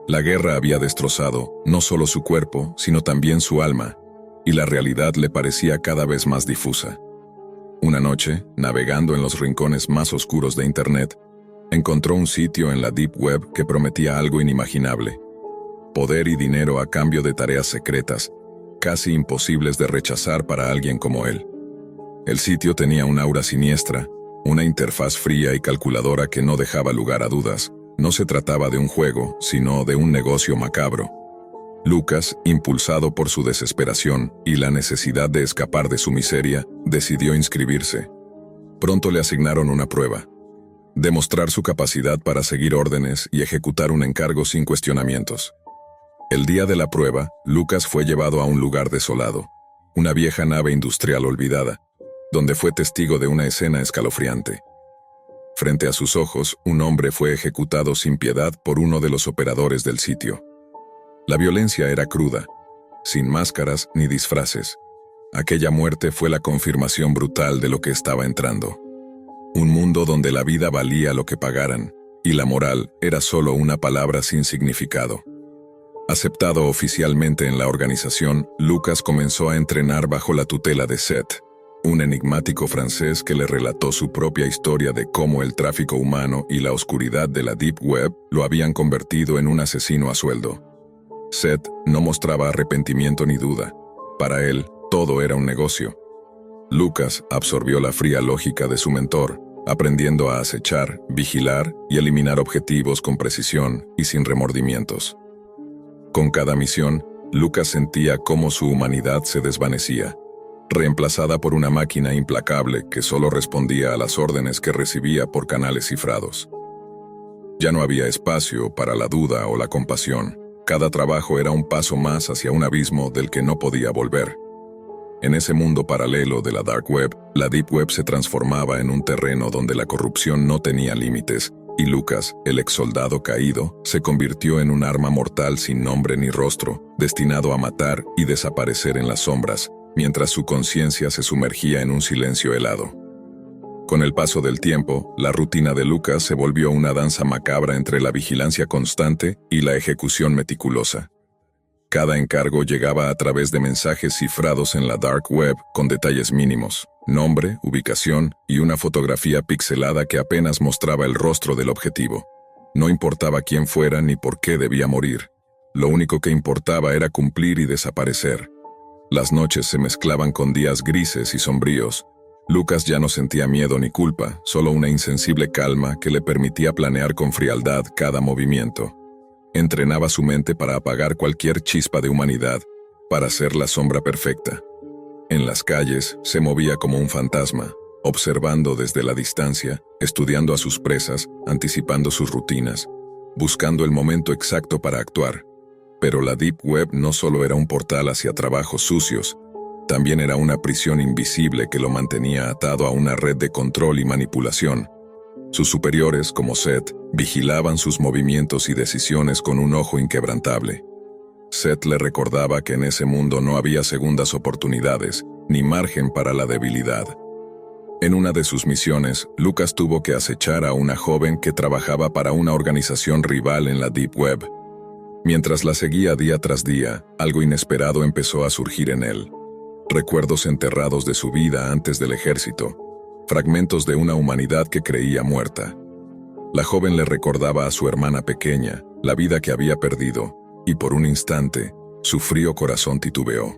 La guerra había destrozado no solo su cuerpo, sino también su alma, y la realidad le parecía cada vez más difusa. Una noche, navegando en los rincones más oscuros de Internet, encontró un sitio en la Deep Web que prometía algo inimaginable: poder y dinero a cambio de tareas secretas, casi imposibles de rechazar para alguien como él. El sitio tenía un aura siniestra, una interfaz fría y calculadora que no dejaba lugar a dudas. No se trataba de un juego, sino de un negocio macabro. Lucas, impulsado por su desesperación y la necesidad de escapar de su miseria, decidió inscribirse. Pronto le asignaron una prueba: demostrar su capacidad para seguir órdenes y ejecutar un encargo sin cuestionamientos. El día de la prueba, Lucas fue llevado a un lugar desolado, una vieja nave industrial olvidada, donde fue testigo de una escena escalofriante. Frente a sus ojos, un hombre fue ejecutado sin piedad por uno de los operadores del sitio. La violencia era cruda, sin máscaras ni disfraces. Aquella muerte fue la confirmación brutal de lo que estaba entrando. Un mundo donde la vida valía lo que pagaran, y la moral era solo una palabra sin significado. Aceptado oficialmente en la organización, Lucas comenzó a entrenar bajo la tutela de Seth, un enigmático francés que le relató su propia historia de cómo el tráfico humano y la oscuridad de la Deep Web lo habían convertido en un asesino a sueldo. Seth no mostraba arrepentimiento ni duda. Para él, todo era un negocio. Lucas absorbió la fría lógica de su mentor, aprendiendo a acechar, vigilar y eliminar objetivos con precisión y sin remordimientos. Con cada misión, Lucas sentía cómo su humanidad se desvanecía, reemplazada por una máquina implacable que solo respondía a las órdenes que recibía por canales cifrados. Ya no había espacio para la duda o la compasión. Cada trabajo era un paso más hacia un abismo del que no podía volver. En ese mundo paralelo de la Dark Web, la Deep Web se transformaba en un terreno donde la corrupción no tenía límites, y Lucas, el exsoldado caído, se convirtió en un arma mortal sin nombre ni rostro, destinado a matar y desaparecer en las sombras, mientras su conciencia se sumergía en un silencio helado. Con el paso del tiempo, la rutina de Lucas se volvió una danza macabra entre la vigilancia constante y la ejecución meticulosa. Cada encargo llegaba a través de mensajes cifrados en la Dark Web con detalles mínimos: nombre, ubicación y una fotografía pixelada que apenas mostraba el rostro del objetivo. No importaba quién fuera ni por qué debía morir. Lo único que importaba era cumplir y desaparecer. Las noches se mezclaban con días grises y sombríos. Lucas ya no sentía miedo ni culpa, solo una insensible calma que le permitía planear con frialdad cada movimiento. Entrenaba su mente para apagar cualquier chispa de humanidad, para ser la sombra perfecta. En las calles se movía como un fantasma, observando desde la distancia, estudiando a sus presas, anticipando sus rutinas, buscando el momento exacto para actuar. Pero la Deep Web no solo era un portal hacia trabajos sucios, también era una prisión invisible que lo mantenía atado a una red de control y manipulación. Sus superiores, como Seth, vigilaban sus movimientos y decisiones con un ojo inquebrantable. Seth le recordaba que en ese mundo no había segundas oportunidades, ni margen para la debilidad. En una de sus misiones, Lucas tuvo que acechar a una joven que trabajaba para una organización rival en la Deep Web. Mientras la seguía día tras día, algo inesperado empezó a surgir en él. Recuerdos enterrados de su vida antes del ejército, fragmentos de una humanidad que creía muerta. La joven le recordaba a su hermana pequeña, la vida que había perdido, y por un instante, su frío corazón titubeó.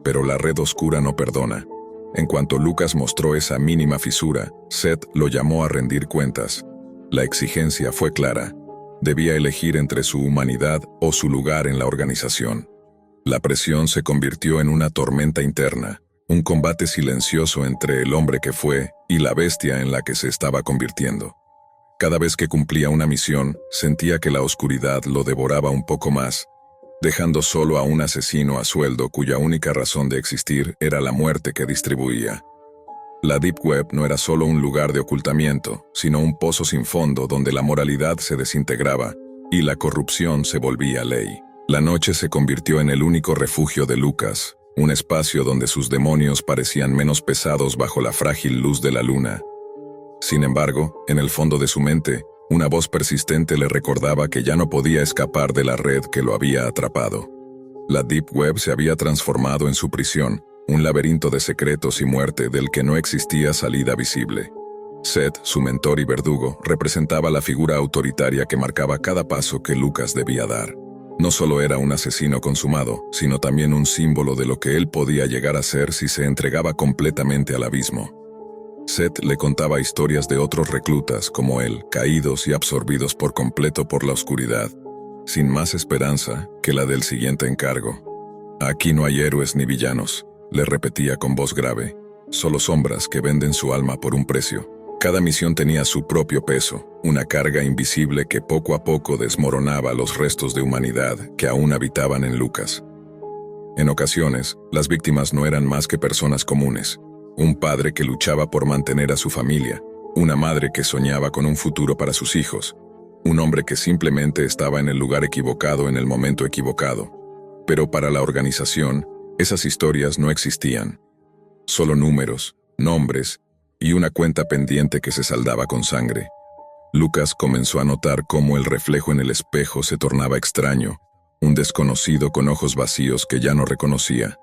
Pero la red oscura no perdona. En cuanto Lucas mostró esa mínima fisura, Seth lo llamó a rendir cuentas. La exigencia fue clara. Debía elegir entre su humanidad o su lugar en la organización. La presión se convirtió en una tormenta interna, un combate silencioso entre el hombre que fue y la bestia en la que se estaba convirtiendo. Cada vez que cumplía una misión, sentía que la oscuridad lo devoraba un poco más, dejando solo a un asesino a sueldo cuya única razón de existir era la muerte que distribuía. La Deep Web no era solo un lugar de ocultamiento, sino un pozo sin fondo donde la moralidad se desintegraba y la corrupción se volvía ley. La noche se convirtió en el único refugio de Lucas, un espacio donde sus demonios parecían menos pesados bajo la frágil luz de la luna. Sin embargo, en el fondo de su mente, una voz persistente le recordaba que ya no podía escapar de la red que lo había atrapado. La Deep Web se había transformado en su prisión, un laberinto de secretos y muerte del que no existía salida visible. Seth, su mentor y verdugo, representaba la figura autoritaria que marcaba cada paso que Lucas debía dar. No solo era un asesino consumado, sino también un símbolo de lo que él podía llegar a ser si se entregaba completamente al abismo. Seth le contaba historias de otros reclutas como él, caídos y absorbidos por completo por la oscuridad, sin más esperanza que la del siguiente encargo. Aquí no hay héroes ni villanos, le repetía con voz grave, solo sombras que venden su alma por un precio. Cada misión tenía su propio peso, una carga invisible que poco a poco desmoronaba los restos de humanidad que aún habitaban en Lucas. En ocasiones, las víctimas no eran más que personas comunes, un padre que luchaba por mantener a su familia, una madre que soñaba con un futuro para sus hijos, un hombre que simplemente estaba en el lugar equivocado en el momento equivocado. Pero para la organización, esas historias no existían. Solo números, nombres y una cuenta pendiente que se saldaba con sangre. Lucas comenzó a notar cómo el reflejo en el espejo se tornaba extraño, un desconocido con ojos vacíos que ya no reconocía.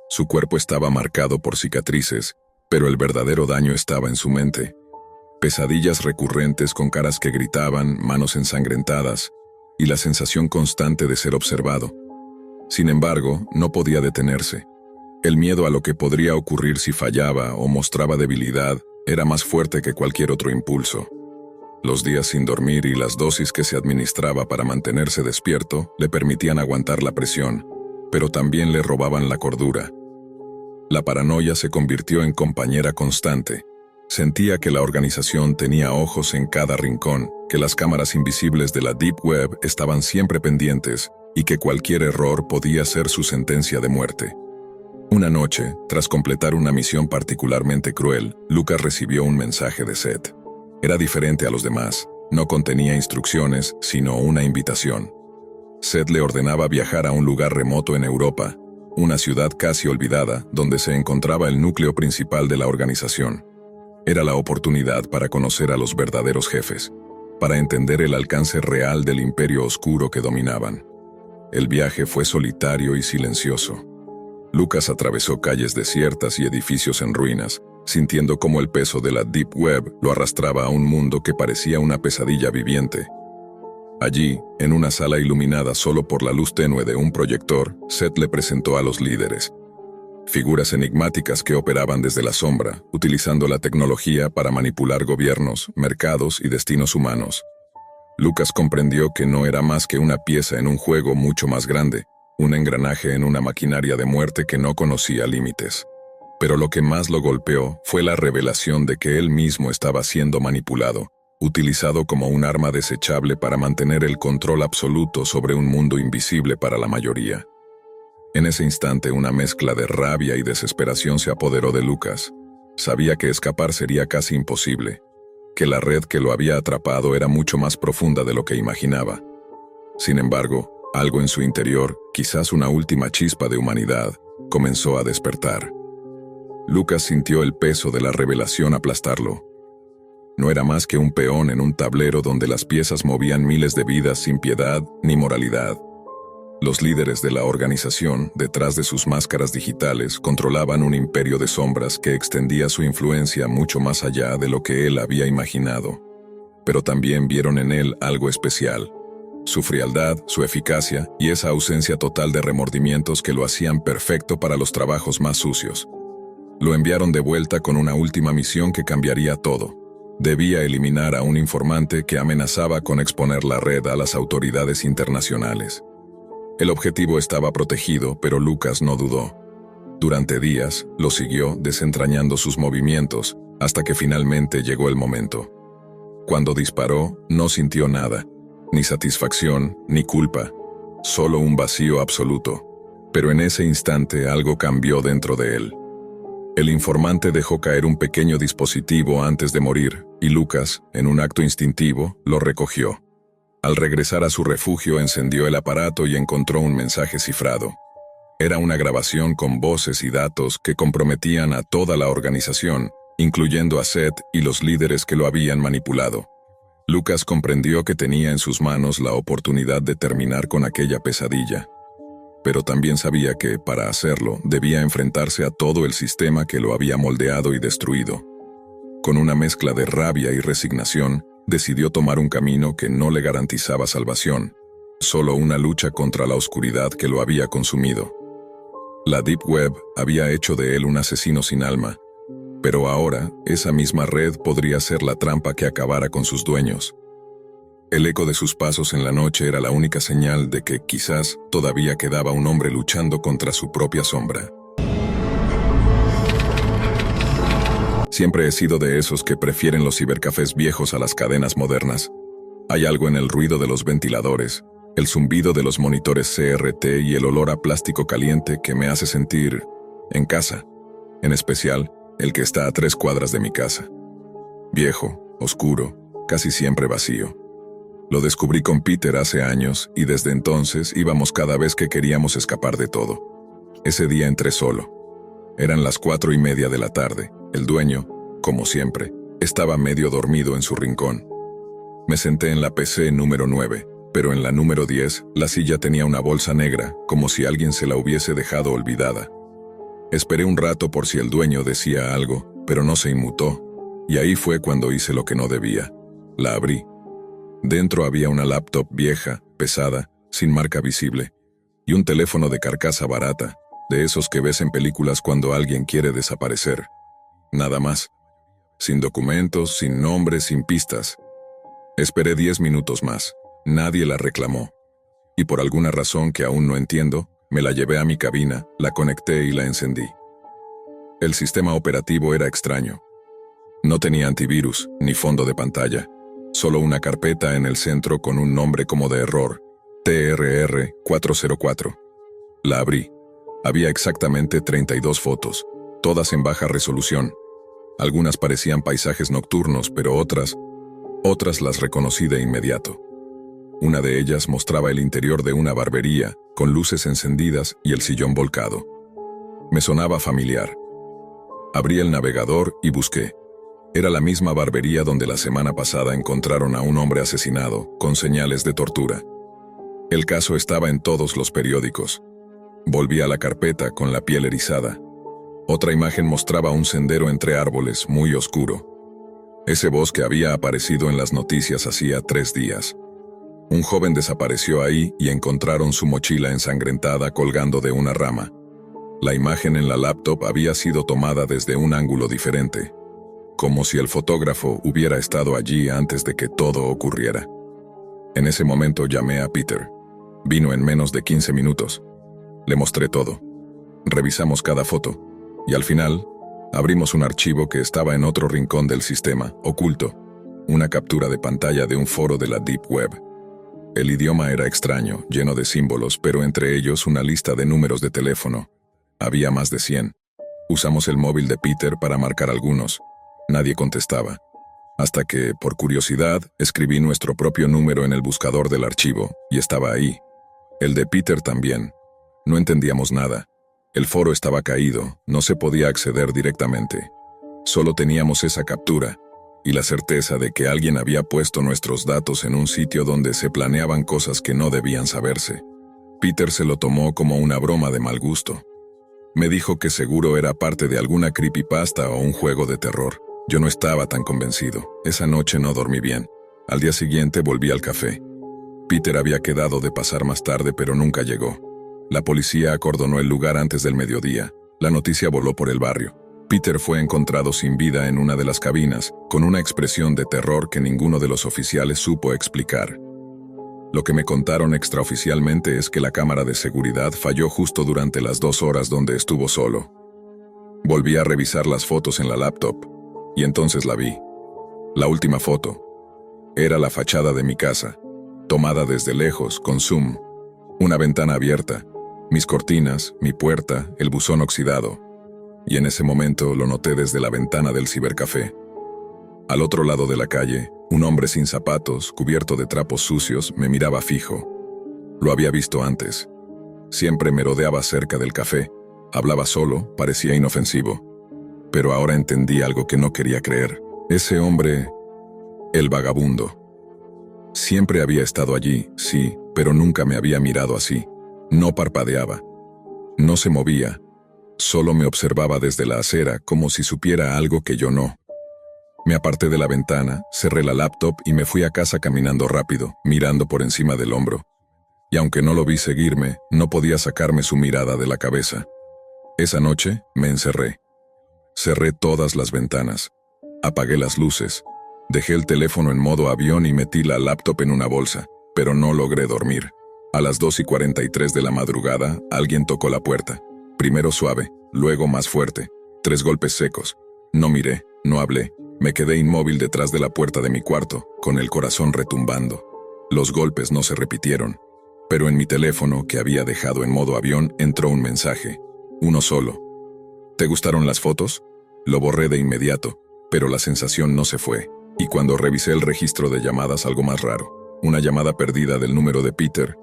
Su cuerpo estaba marcado por cicatrices, pero el verdadero daño estaba en su mente. Pesadillas recurrentes con caras que gritaban, manos ensangrentadas, y la sensación constante de ser observado. Sin embargo, no podía detenerse. El miedo a lo que podría ocurrir si fallaba o mostraba debilidad era más fuerte que cualquier otro impulso. Los días sin dormir y las dosis que se administraba para mantenerse despierto le permitían aguantar la presión, pero también le robaban la cordura. La paranoia se convirtió en compañera constante. Sentía que la organización tenía ojos en cada rincón, que las cámaras invisibles de la Deep Web estaban siempre pendientes y que cualquier error podía ser su sentencia de muerte. Una noche, tras completar una misión particularmente cruel, Lucas recibió un mensaje de Seth. Era diferente a los demás, no contenía instrucciones, sino una invitación. Seth le ordenaba viajar a un lugar remoto en Europa, una ciudad casi olvidada, donde se encontraba el núcleo principal de la organización. Era la oportunidad para conocer a los verdaderos jefes, para entender el alcance real del imperio oscuro que dominaban. El viaje fue solitario y silencioso. Lucas atravesó calles desiertas y edificios en ruinas, sintiendo cómo el peso de la Deep Web lo arrastraba a un mundo que parecía una pesadilla viviente. Allí, en una sala iluminada solo por la luz tenue de un proyector, Seth le presentó a los líderes. Figuras enigmáticas que operaban desde la sombra, utilizando la tecnología para manipular gobiernos, mercados y destinos humanos. Lucas comprendió que no era más que una pieza en un juego mucho más grande, un engranaje en una maquinaria de muerte que no conocía límites. Pero lo que más lo golpeó fue la revelación de que él mismo estaba siendo manipulado, utilizado como un arma desechable para mantener el control absoluto sobre un mundo invisible para la mayoría. En ese instante una mezcla de rabia y desesperación se apoderó de Lucas. Sabía que escapar sería casi imposible, que la red que lo había atrapado era mucho más profunda de lo que imaginaba. Sin embargo, algo en su interior, quizás una última chispa de humanidad, comenzó a despertar. Lucas sintió el peso de la revelación aplastarlo. No era más que un peón en un tablero donde las piezas movían miles de vidas sin piedad ni moralidad. Los líderes de la organización, detrás de sus máscaras digitales, controlaban un imperio de sombras que extendía su influencia mucho más allá de lo que él había imaginado. Pero también vieron en él algo especial. Su frialdad, su eficacia y esa ausencia total de remordimientos que lo hacían perfecto para los trabajos más sucios. Lo enviaron de vuelta con una última misión que cambiaría todo. Debía eliminar a un informante que amenazaba con exponer la red a las autoridades internacionales. El objetivo estaba protegido, pero Lucas no dudó. Durante días, lo siguió desentrañando sus movimientos, hasta que finalmente llegó el momento. Cuando disparó, no sintió nada. Ni satisfacción, ni culpa, solo un vacío absoluto. Pero en ese instante algo cambió dentro de él. El informante dejó caer un pequeño dispositivo antes de morir, y Lucas, en un acto instintivo, lo recogió. Al regresar a su refugio encendió el aparato y encontró un mensaje cifrado. Era una grabación con voces y datos que comprometían a toda la organización, incluyendo a Seth y los líderes que lo habían manipulado. Lucas comprendió que tenía en sus manos la oportunidad de terminar con aquella pesadilla, pero también sabía que, para hacerlo, debía enfrentarse a todo el sistema que lo había moldeado y destruido. Con una mezcla de rabia y resignación, decidió tomar un camino que no le garantizaba salvación, solo una lucha contra la oscuridad que lo había consumido. La Deep Web había hecho de él un asesino sin alma, pero ahora esa misma red podría ser la trampa que acabara con sus dueños. El eco de sus pasos en la noche era la única señal de que quizás todavía quedaba un hombre luchando contra su propia sombra. Siempre he sido de esos que prefieren los cibercafés viejos a las cadenas modernas. Hay algo en el ruido de los ventiladores, el zumbido de los monitores CRT y el olor a plástico caliente que me hace sentir en casa, en especial el que está a 3 cuadras de mi casa. Viejo, oscuro, casi siempre vacío. Lo descubrí con Peter hace años y desde entonces íbamos cada vez que queríamos escapar de todo. Ese día entré solo. Eran las 4:30 de la tarde. El dueño, como siempre, estaba medio dormido en su rincón. Me senté en la PC número 9, pero en la número 10, la silla tenía una bolsa negra, como si alguien se la hubiese dejado olvidada. Esperé un rato por si el dueño decía algo, pero no se inmutó, y ahí fue cuando hice lo que no debía. La abrí. Dentro había una laptop vieja, pesada, sin marca visible, y un teléfono de carcasa barata, de esos que ves en películas cuando alguien quiere desaparecer. Nada más. Sin documentos, sin nombres, sin pistas. Esperé 10 minutos más. Nadie la reclamó. Y por alguna razón que aún no entiendo, me la llevé a mi cabina, la conecté y la encendí. El sistema operativo era extraño. No tenía antivirus, ni fondo de pantalla. Solo una carpeta en el centro con un nombre como de error, TRR 404. La abrí. Había exactamente 32 fotos, todas en baja resolución. Algunas parecían paisajes nocturnos, pero otras las reconocí de inmediato. Una de ellas mostraba el interior de una barbería, con luces encendidas y el sillón volcado. Me sonaba familiar. Abrí el navegador y busqué. Era la misma barbería donde la semana pasada encontraron a un hombre asesinado, con señales de tortura. El caso estaba en todos los periódicos. Volví a la carpeta con la piel erizada. Otra imagen mostraba un sendero entre árboles muy oscuro. Ese bosque había aparecido en las noticias hacía 3 días. Un joven desapareció ahí y encontraron su mochila ensangrentada colgando de una rama. La imagen en la laptop había sido tomada desde un ángulo diferente, como si el fotógrafo hubiera estado allí antes de que todo ocurriera. En ese momento llamé a Peter. Vino en menos de 15 minutos. Le mostré todo. Revisamos cada foto. Y al final, abrimos un archivo que estaba en otro rincón del sistema, oculto. Una captura de pantalla de un foro de la Deep Web. El idioma era extraño, lleno de símbolos, pero entre ellos una lista de números de teléfono. Había más de 100. Usamos el móvil de Peter para marcar algunos. Nadie contestaba. Hasta que, por curiosidad, escribí nuestro propio número en el buscador del archivo, y estaba ahí. El de Peter también. No entendíamos nada. El foro estaba caído, no se podía acceder directamente. Solo teníamos esa captura, y la certeza de que alguien había puesto nuestros datos en un sitio donde se planeaban cosas que no debían saberse. Peter se lo tomó como una broma de mal gusto. Me dijo que seguro era parte de alguna creepypasta o un juego de terror. Yo no estaba tan convencido. Esa noche no dormí bien. Al día siguiente volví al café. Peter había quedado de pasar más tarde, pero nunca llegó. La policía acordonó el lugar antes del mediodía. La noticia voló por el barrio. Peter fue encontrado sin vida en una de las cabinas, con una expresión de terror que ninguno de los oficiales supo explicar. Lo que me contaron extraoficialmente es que la cámara de seguridad falló justo durante las 2 horas donde estuvo solo. Volví a revisar las fotos en la laptop, y entonces la vi. La última foto. Era la fachada de mi casa, tomada desde lejos, con zoom. Una ventana abierta, mis cortinas, mi puerta, el buzón oxidado. Y en ese momento lo noté desde la ventana del cibercafé. Al otro lado de la calle, un hombre sin zapatos, cubierto de trapos sucios, me miraba fijo. Lo había visto antes. Siempre merodeaba cerca del café. Hablaba solo, parecía inofensivo. Pero ahora entendí algo que no quería creer. Ese hombre, el vagabundo. Siempre había estado allí, sí, pero nunca me había mirado así. No parpadeaba. No se movía. Solo me observaba desde la acera como si supiera algo que yo no. Me aparté de la ventana, cerré la laptop y me fui a casa caminando rápido, mirando por encima del hombro. Y aunque no lo vi seguirme, no podía sacarme su mirada de la cabeza. Esa noche me encerré. Cerré todas las ventanas. Apagué las luces. Dejé el teléfono en modo avión y metí la laptop en una bolsa, pero no logré dormir. A las 2:43 de la madrugada, alguien tocó la puerta. Primero suave, luego más fuerte. 3 golpes secos. No miré, no hablé. Me quedé inmóvil detrás de la puerta de mi cuarto, con el corazón retumbando. Los golpes no se repitieron. Pero en mi teléfono, que había dejado en modo avión, entró un mensaje. Uno solo. ¿Te gustaron las fotos? Lo borré de inmediato, pero la sensación no se fue. Y cuando revisé el registro de llamadas, algo más raro. Una llamada perdida del número de Peter,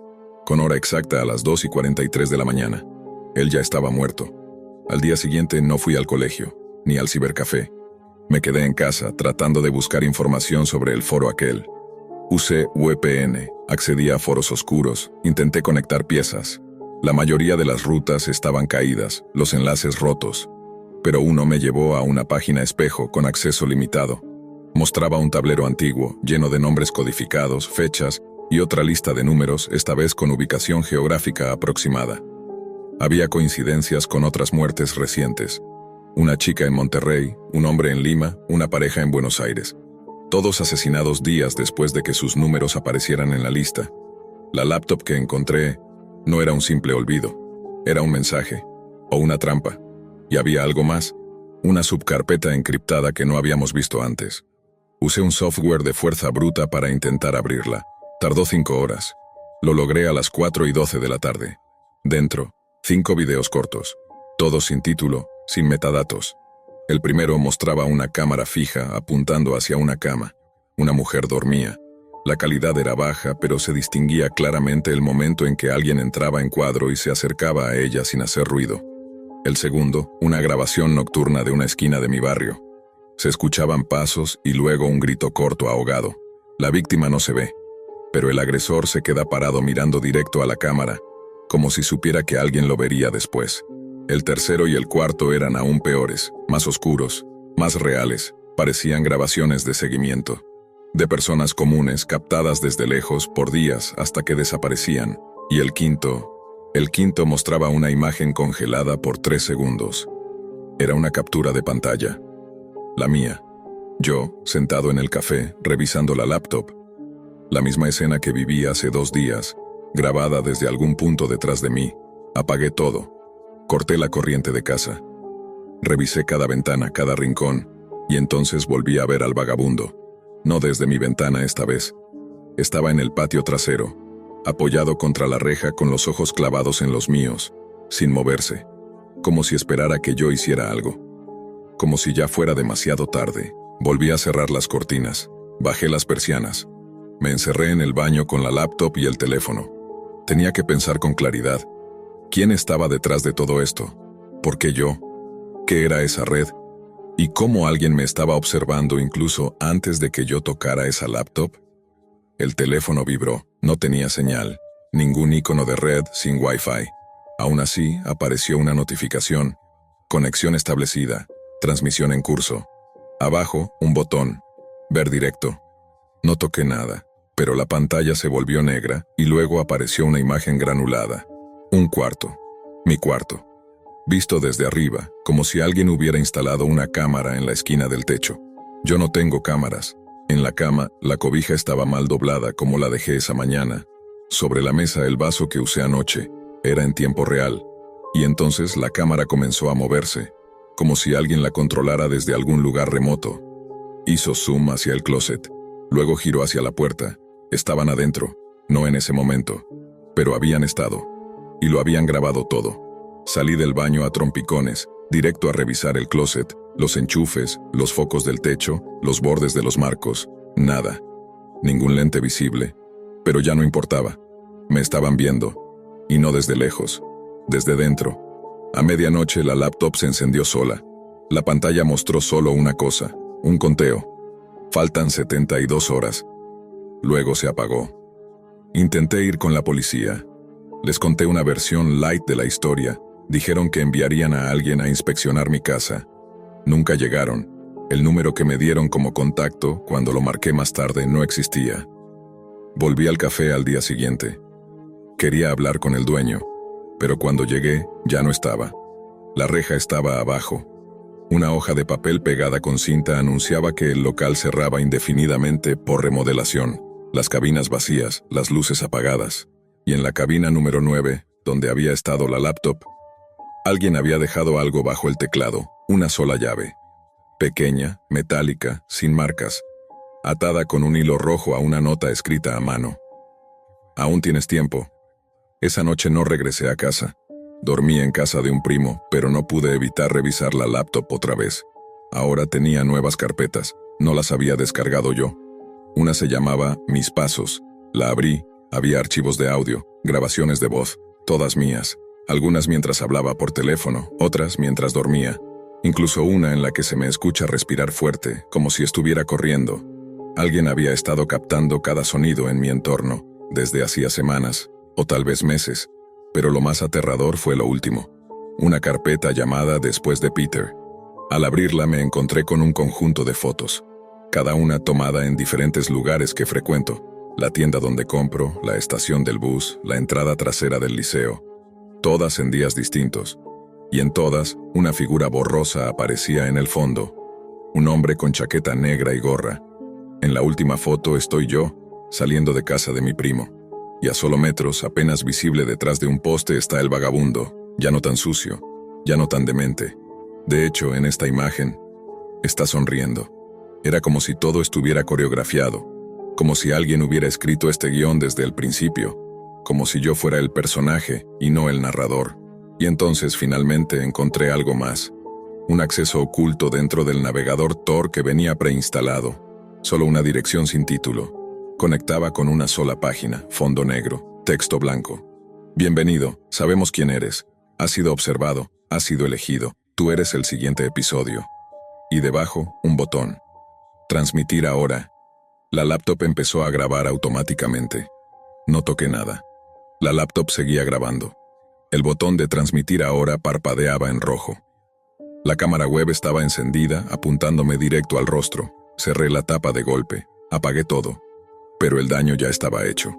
con hora exacta a las 2:43 de la mañana. Él ya estaba muerto. Al día siguiente no fui al colegio, ni al cibercafé. Me quedé en casa tratando de buscar información sobre el foro aquel. Usé VPN, accedí a foros oscuros, intenté conectar piezas. La mayoría de las rutas estaban caídas, los enlaces rotos. Pero uno me llevó a una página espejo con acceso limitado. Mostraba un tablero antiguo, lleno de nombres codificados, fechas y otra lista de números, esta vez con ubicación geográfica aproximada. Había coincidencias con otras muertes recientes. Una chica en Monterrey, un hombre en Lima, una pareja en Buenos Aires. Todos asesinados días después de que sus números aparecieran en la lista. La laptop que encontré no era un simple olvido. Era un mensaje, o una trampa. Y había algo más, una subcarpeta encriptada que no habíamos visto antes. Usé un software de fuerza bruta para intentar abrirla. Tardó 5 horas. Lo logré a las 4:12 de la tarde. Dentro, 5 videos cortos. Todos sin título, sin metadatos. El primero mostraba una cámara fija apuntando hacia una cama. Una mujer dormía. La calidad era baja, pero se distinguía claramente el momento en que alguien entraba en cuadro y se acercaba a ella sin hacer ruido. El segundo, una grabación nocturna de una esquina de mi barrio. Se escuchaban pasos y luego un grito corto ahogado. La víctima no se ve, pero el agresor se queda parado mirando directo a la cámara, como si supiera que alguien lo vería después. El tercero y el cuarto eran aún peores, más oscuros, más reales, parecían grabaciones de seguimiento. De personas comunes captadas desde lejos por días hasta que desaparecían. Y el quinto mostraba una imagen congelada por 3 segundos. Era una captura de pantalla. La mía. Yo, sentado en el café, revisando la laptop. La misma escena que viví hace 2 días, grabada desde algún punto detrás de mí. Apagué todo. Corté la corriente de casa. Revisé cada ventana, cada rincón, y entonces volví a ver al vagabundo. No desde mi ventana esta vez. Estaba en el patio trasero, apoyado contra la reja con los ojos clavados en los míos, sin moverse, como si esperara que yo hiciera algo. Como si ya fuera demasiado tarde. Volví a cerrar las cortinas, bajé las persianas. Me encerré en el baño con la laptop y el teléfono. Tenía que pensar con claridad. ¿Quién estaba detrás de todo esto? ¿Por qué yo? ¿Qué era esa red? ¿Y cómo alguien me estaba observando incluso antes de que yo tocara esa laptop? El teléfono vibró, no tenía señal, ningún icono de red sin Wi-Fi. Aún así, apareció una notificación. Conexión establecida, transmisión en curso. Abajo, un botón, ver directo. No toqué nada, pero la pantalla se volvió negra y luego apareció una imagen granulada. Un cuarto. Mi cuarto. Visto desde arriba, como si alguien hubiera instalado una cámara en la esquina del techo. Yo no tengo cámaras. En la cama, la cobija estaba mal doblada como la dejé esa mañana. Sobre la mesa, el vaso que usé anoche. Era en tiempo real. Y entonces la cámara comenzó a moverse, como si alguien la controlara desde algún lugar remoto. Hizo zoom hacia el closet. Luego giró hacia la puerta. Estaban adentro, no en ese momento, pero habían estado. Y lo habían grabado todo. Salí del baño a trompicones, directo a revisar el closet, los enchufes, los focos del techo, los bordes de los marcos. Nada. Ningún lente visible. Pero ya no importaba. Me estaban viendo. y no desde lejos, desde dentro. A medianoche la laptop se encendió sola. La pantalla mostró solo una cosa, un conteo. Faltan 72 horas. Luego se apagó. Intenté ir con la policía. Les conté una versión light de la historia. Dijeron que enviarían a alguien a inspeccionar mi casa. Nunca llegaron. El número que me dieron como contacto, cuando lo marqué más tarde, no existía. Volví al café al día siguiente. Quería hablar con el dueño, pero cuando llegué, ya no estaba. La reja estaba abajo. Una hoja de papel pegada con cinta anunciaba que el local cerraba indefinidamente por remodelación. Las cabinas vacías, las luces apagadas. Y en la cabina número 9, donde había estado la laptop, alguien había dejado algo bajo el teclado, una sola llave. Pequeña, metálica, sin marcas, atada con un hilo rojo a una nota escrita a mano. Aún tienes tiempo. Esa noche no regresé a casa. Dormí en casa de un primo, pero no pude evitar revisar la laptop otra vez. Ahora tenía nuevas carpetas, no las había descargado yo. Una se llamaba Mis Pasos. La abrí, había archivos de audio, grabaciones de voz, todas mías. Algunas mientras hablaba por teléfono, otras mientras dormía. Incluso una en la que se me escucha respirar fuerte, como si estuviera corriendo. Alguien había estado captando cada sonido en mi entorno, desde hacía semanas, o tal vez meses. Pero lo más aterrador fue lo último. Una carpeta llamada Después de Peter. Al abrirla me encontré con un conjunto de fotos, cada una tomada en diferentes lugares que frecuento. La tienda donde compro, la estación del bus, la entrada trasera del liceo. Todas en días distintos. Y en todas, una figura borrosa aparecía en el fondo. Un hombre con chaqueta negra y gorra. En la última foto estoy yo, saliendo de casa de mi primo. Y a solo metros, apenas visible detrás de un poste, está el vagabundo, ya no tan sucio, ya no tan demente. De hecho, en esta imagen, está sonriendo. Era como si todo estuviera coreografiado, como si alguien hubiera escrito este guión desde el principio, como si yo fuera el personaje y no el narrador. Y entonces finalmente encontré algo más. Un acceso oculto dentro del navegador Tor que venía preinstalado. Solo una dirección sin título. Conectaba con una sola página, fondo negro, texto blanco. Bienvenido, sabemos quién eres. Has sido observado, has sido elegido. Tú eres el siguiente episodio. Y debajo, un botón. Transmitir ahora. La laptop empezó a grabar automáticamente. No toqué nada. La laptop seguía grabando. El botón de transmitir ahora parpadeaba en rojo. La cámara web estaba encendida, apuntándome directo al rostro. Cerré la tapa de golpe. Apagué todo. Pero el daño ya estaba hecho.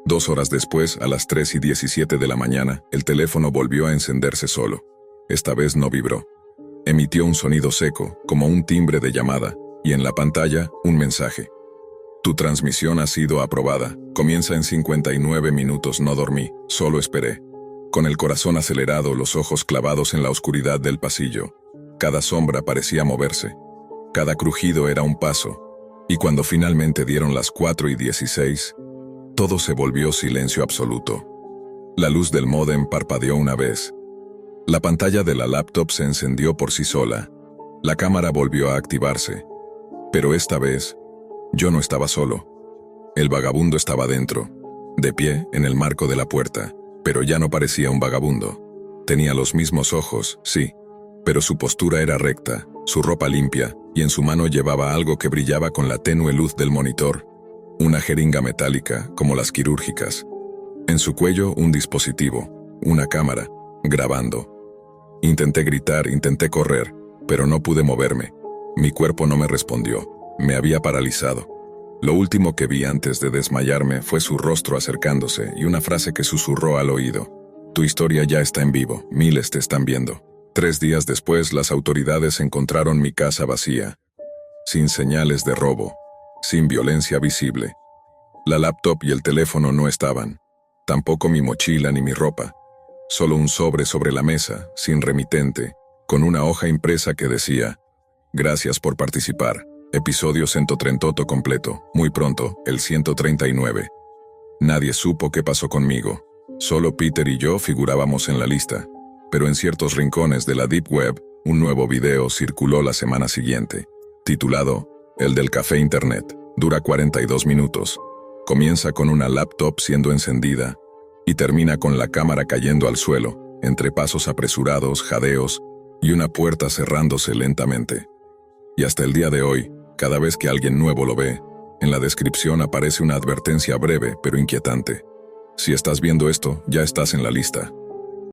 2 horas después, a las 3:17 de la mañana, el teléfono volvió a encenderse solo. Esta vez no vibró. Emitió un sonido seco, como un timbre de llamada, y en la pantalla, un mensaje. Tu transmisión ha sido aprobada. Comienza en 59 minutos. No dormí, solo esperé. Con el corazón acelerado, los ojos clavados en la oscuridad del pasillo. Cada sombra parecía moverse. Cada crujido era un paso. Y cuando finalmente dieron las 4:16, todo se volvió silencio absoluto. La luz del módem parpadeó una vez. La pantalla de la laptop se encendió por sí sola. La cámara volvió a activarse. Pero esta vez, yo no estaba solo. El vagabundo estaba dentro, de pie en el marco de la puerta, pero ya no parecía un vagabundo. Tenía los mismos ojos, sí, pero su postura era recta, su ropa limpia, y en su mano llevaba algo que brillaba con la tenue luz del monitor. Una jeringa metálica, como las quirúrgicas. En su cuello, un dispositivo, una cámara, grabando. Intenté gritar, intenté correr, pero no pude moverme. Mi cuerpo no me respondió, me había paralizado. Lo último que vi antes de desmayarme fue su rostro acercándose y una frase que susurró al oído. Tu historia ya está en vivo, miles te están viendo. 3 días después, las autoridades encontraron mi casa vacía, sin señales de robo, sin violencia visible. La laptop y el teléfono no estaban, tampoco mi mochila ni mi ropa. Solo un sobre la mesa, sin remitente, con una hoja impresa que decía: gracias por participar. Episodio 138 completo, muy pronto, el 139. Nadie supo qué pasó conmigo. Solo Peter y yo figurábamos en la lista. Pero en ciertos rincones de la Deep Web, un nuevo video circuló la semana siguiente, titulado El del café internet. Dura 42 minutos. Comienza con una laptop siendo encendida, y termina con la cámara cayendo al suelo, entre pasos apresurados, jadeos y una puerta cerrándose lentamente. Y hasta el día de hoy, cada vez que alguien nuevo lo ve, en la descripción aparece una advertencia breve pero inquietante. Si estás viendo esto, ya estás en la lista.